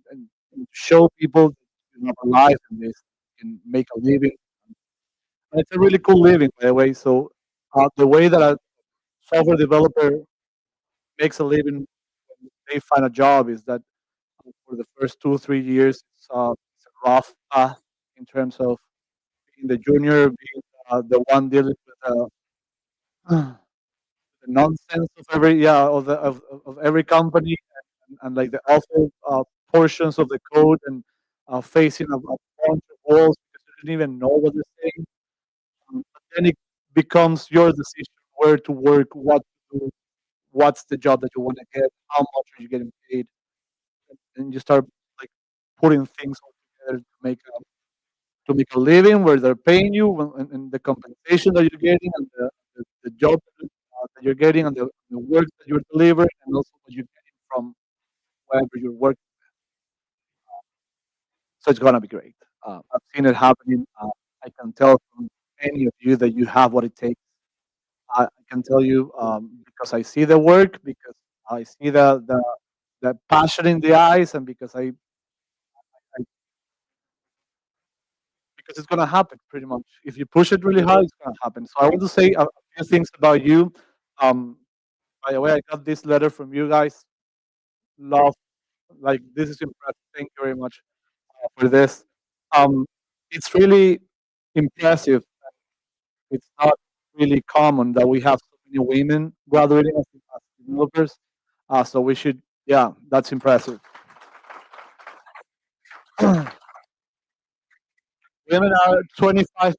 T: show people that you have a life in this, you can make a living. And it's a really cool living, by the way. So the way that a software developer makes a living when they find a job is that for the first 2 3 years, it's a rough path in terms of being the junior, being the one dealing with the nonsense of every of every company, and like the awful portions of the code, and facing a bunch of walls because you didn't even know what they're saying. But then it becomes your decision where to work, what to do, what's the job that you want to get, how much are you getting paid, and you start like putting things all together to make to make a living, where they're paying you, and the compensation that you're getting, and the job that you're getting, and the work that you're delivering, and also what you're getting from wherever you're working. So it's gonna be great. I've seen it happening. I can tell from any of you that you have what it takes. I can tell you because I see the work, because I see the passion in the eyes, and because it's gonna happen pretty much. If you push it really hard, it's gonna happen. So I want to say a few things about you. Um, by the way, I got this letter from you guys. Love, like this is impressive. Thank you very much for this. Um, it's really impressive. It's not really common that we have so many women graduating as developers. So we should, yeah, that's impressive. Women are 25%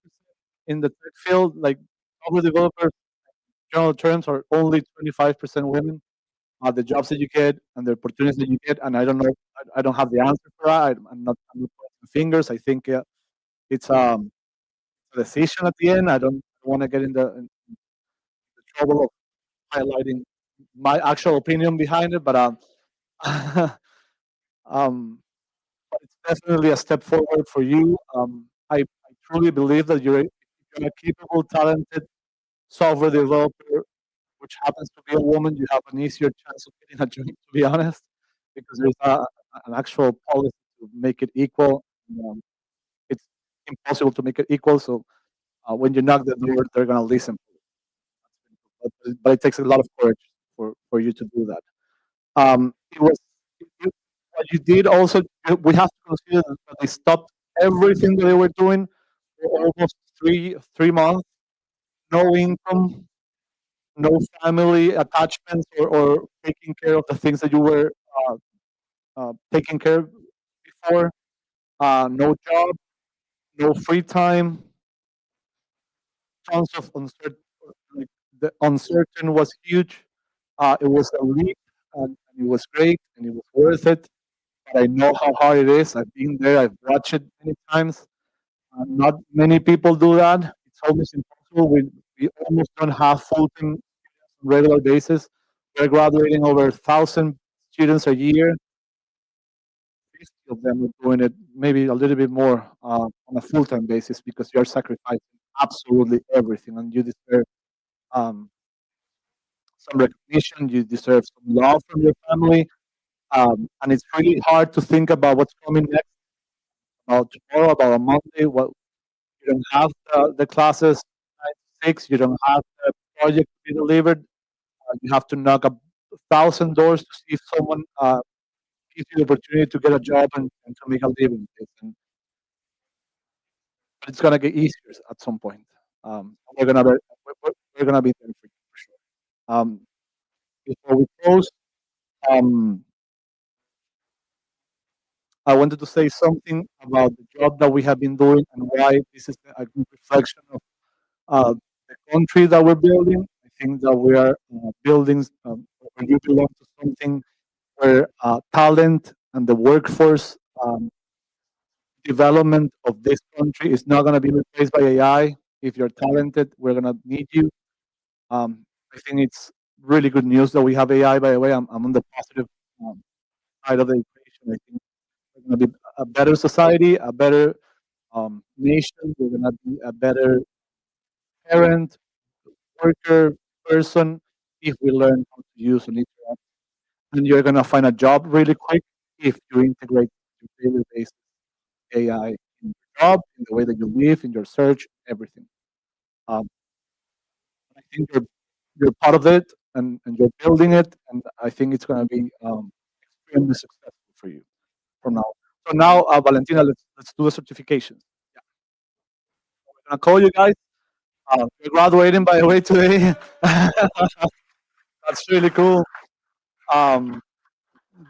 T: in the tech field, like software developers, general terms, are only 25% women. The jobs that you get and the opportunities that you get, and I don't know, I don't have the answer for that. I'm not pointing fingers. I think it's a decision at the end. I don't want to get in the trouble of highlighting my actual opinion behind it, but um, but it's definitely a step forward for you. I truly believe that you're a capable, talented software developer, which happens to be a woman. You have an easier chance of getting a job, to be honest, because there's an actual policy to make it equal. Um, it's impossible to make it equal. So when you knock the door, they're gonna listen. But it takes a lot of courage for you to do that. It was what you did. Also, we have to consider that they stopped everything that they were doing for almost three months. No income, no family attachments, or taking care of the things that you were taking care of before. No job, no free time, tons of uncertain. Like, the uncertain was huge. It was a leap, and it was great, and it was worth it. But I know how hard it is. I've been there. I've watched it many times. Not many people do that. It's almost impossible. We almost don't have full time on a regular basis. We're graduating over 1,000 students a year. 50 of them are doing it, maybe a little bit more on a full time basis, because you're sacrificing absolutely everything, and you deserve um, some recognition. You deserve some love from your family. And it's really hard to think about what's coming next, about tomorrow, about a Monday. What you don't have the classes 9 to 6. You don't have the project to be delivered. You have to knock 1,000 doors to see if someone gives you the opportunity to get a job and to make a living. But it's gonna get easier at some point. We're gonna be there for you for sure. Before we close, um, I wanted to say something about the job that we have been doing and why this is a good reflection of the country that we're building. I think that we are building, or you belong to something where talent and the workforce development of this country is not going to be replaced by AI. If you're talented, we're going to need you. I think it's really good news that we have AI. By the way, I'm on the positive side of the equation. I think we're going to be a better society, a better nation. We're going to be a better parent, worker, person, if we learn how to use and interact. And you're going to find a job really quick if you integrate your daily basis AI in your job, in the way that you live, in your search, everything. Um, I think you're part of it, and you're building it, and I think it's going to be extremely successful for you from now. So now, Valentina, let's do the certifications. Yeah. I'm going to call you guys. You're graduating, by the way, today. That's really cool. Um,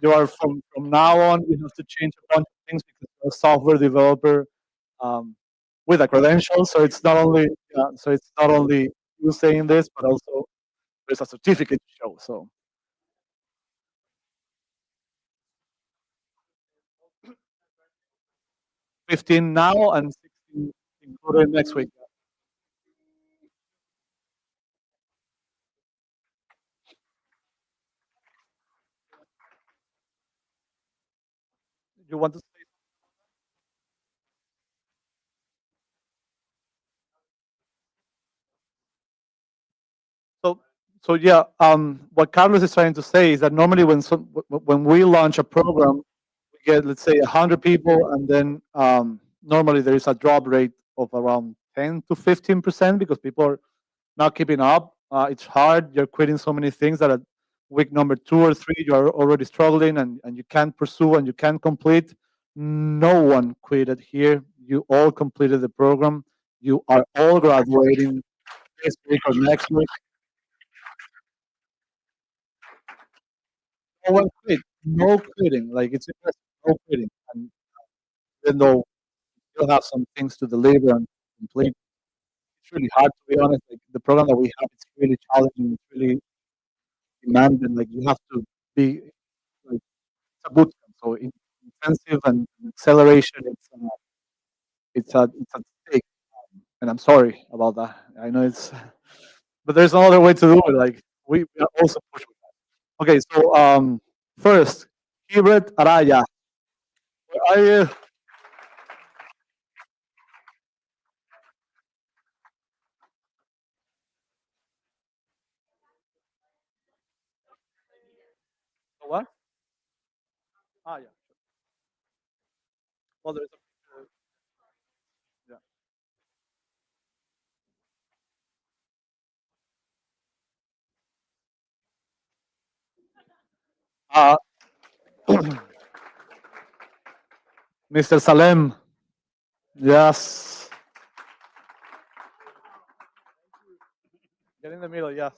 T: you are from now on. You have to change a bunch of things because you're a software developer um, with a credential. So it's not only you saying this, but also there's a certificate to show. So 15 now and 16 included next week. You want to say? So, so yeah, what Carlos is trying to say is that normally when we launch a program, we get, let's say, 100 people, and then normally there is a drop rate of around 10 to 15% because people are not keeping up. It's hard. You're quitting so many things that at week number 2 or 3 you are already struggling, and you can't pursue and you can't complete. No one quitted here. You all completed the program. You are all graduating this week or next week. No one quit. No quitting. Like it's impressive. No quitting. And even though you still have some things to deliver and complete, it's really hard to be honest. Like the program that we have, it's really challenging. It's really demanding. Like you have to be like it's a boot camp. So intensive and acceleration. It's a stake. And I'm sorry about that. I know it's, but there's no other way to do it. Like we are also push with that. Okay, so first, Hibret Araya. Where are you? What? Ah, yeah. Well, there's a yeah. Mr. Salem. Yes. Get in the middle. Yes.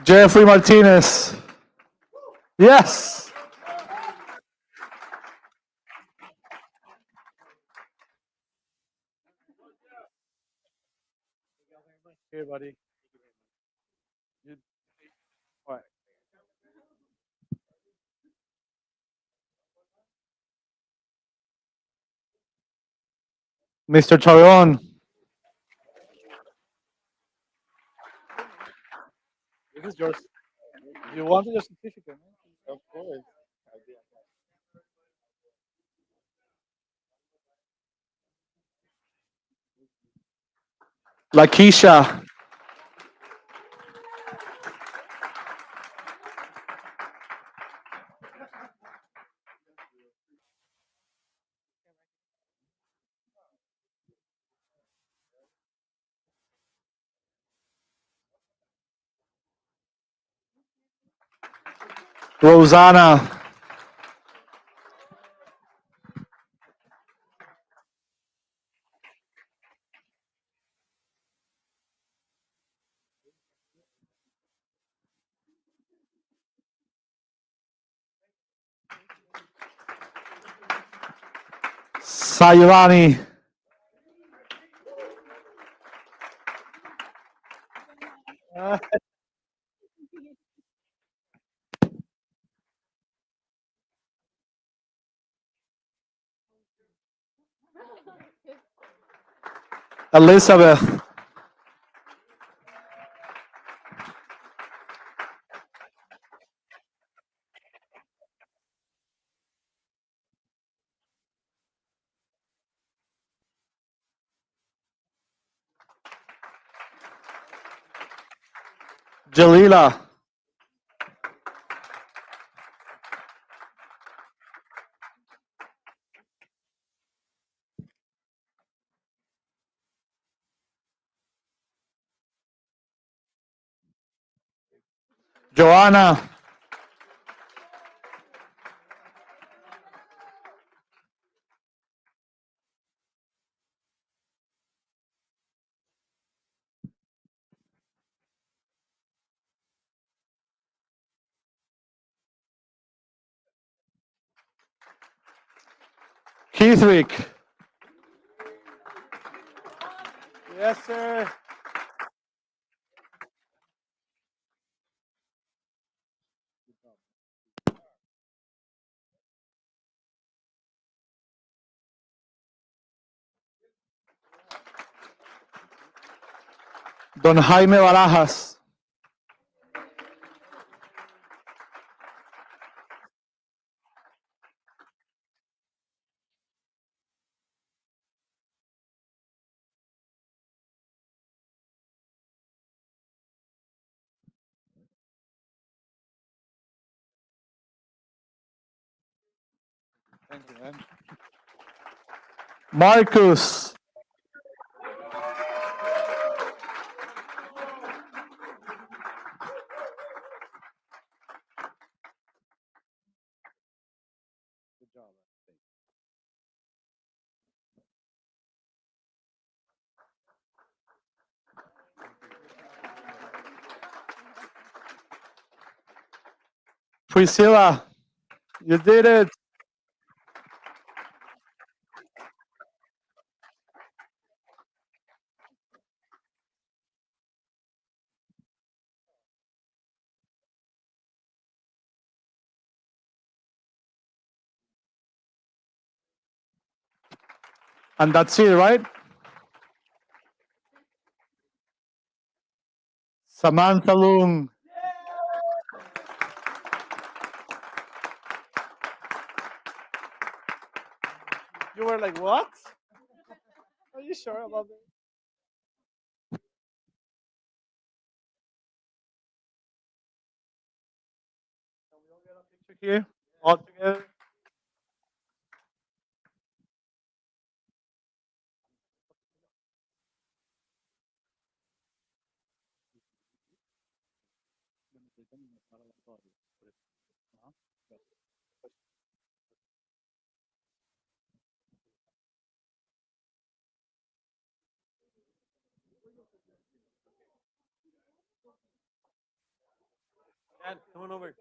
T: Jeffrey Martinez. Yes. Here, buddy. You, all right. Mr. Charon. This is yours. You wanted your certificate, man? Of course. Lakeisha. Rosanna. Sayurani. Elizabeth. Jalila. Joanna. Keithwick. Yes, sir. Don Jaime Barajas. Thank you, man. Marcus. Good job. Priscilla, you did it. And that's it, right? Samantha Lung. You were like, what? Are you sure about that? Can we all get a picture here? All together?
A: Dad, come on over.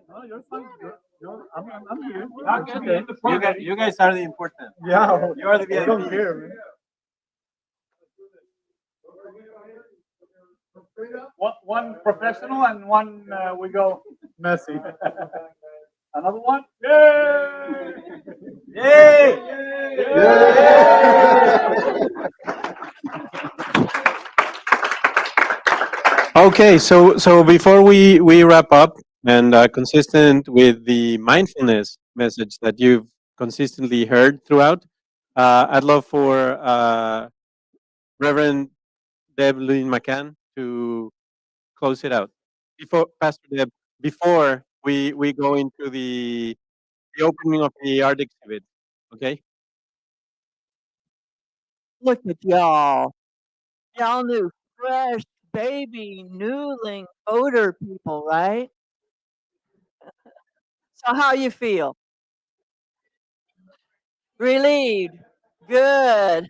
T: No, you're fine. I'm here.
A: You guys are the important.
T: Yeah,
A: You are the
T: I don't
A: VIPs.
T: care, man. One professional and one we go messy. Another one? Yay!
A: Yay! Okay, so before we wrap up, and consistent with the mindfulness message that you've consistently heard throughout, I'd love for Reverend Deb Lynn McCann to close it out. Before Pastor Deb, before we go into the opening of the art exhibit. Okay.
Q: Look at y'all. Y'all new, fresh, baby, newling odor people, right? So how you feel? Relieved. Good.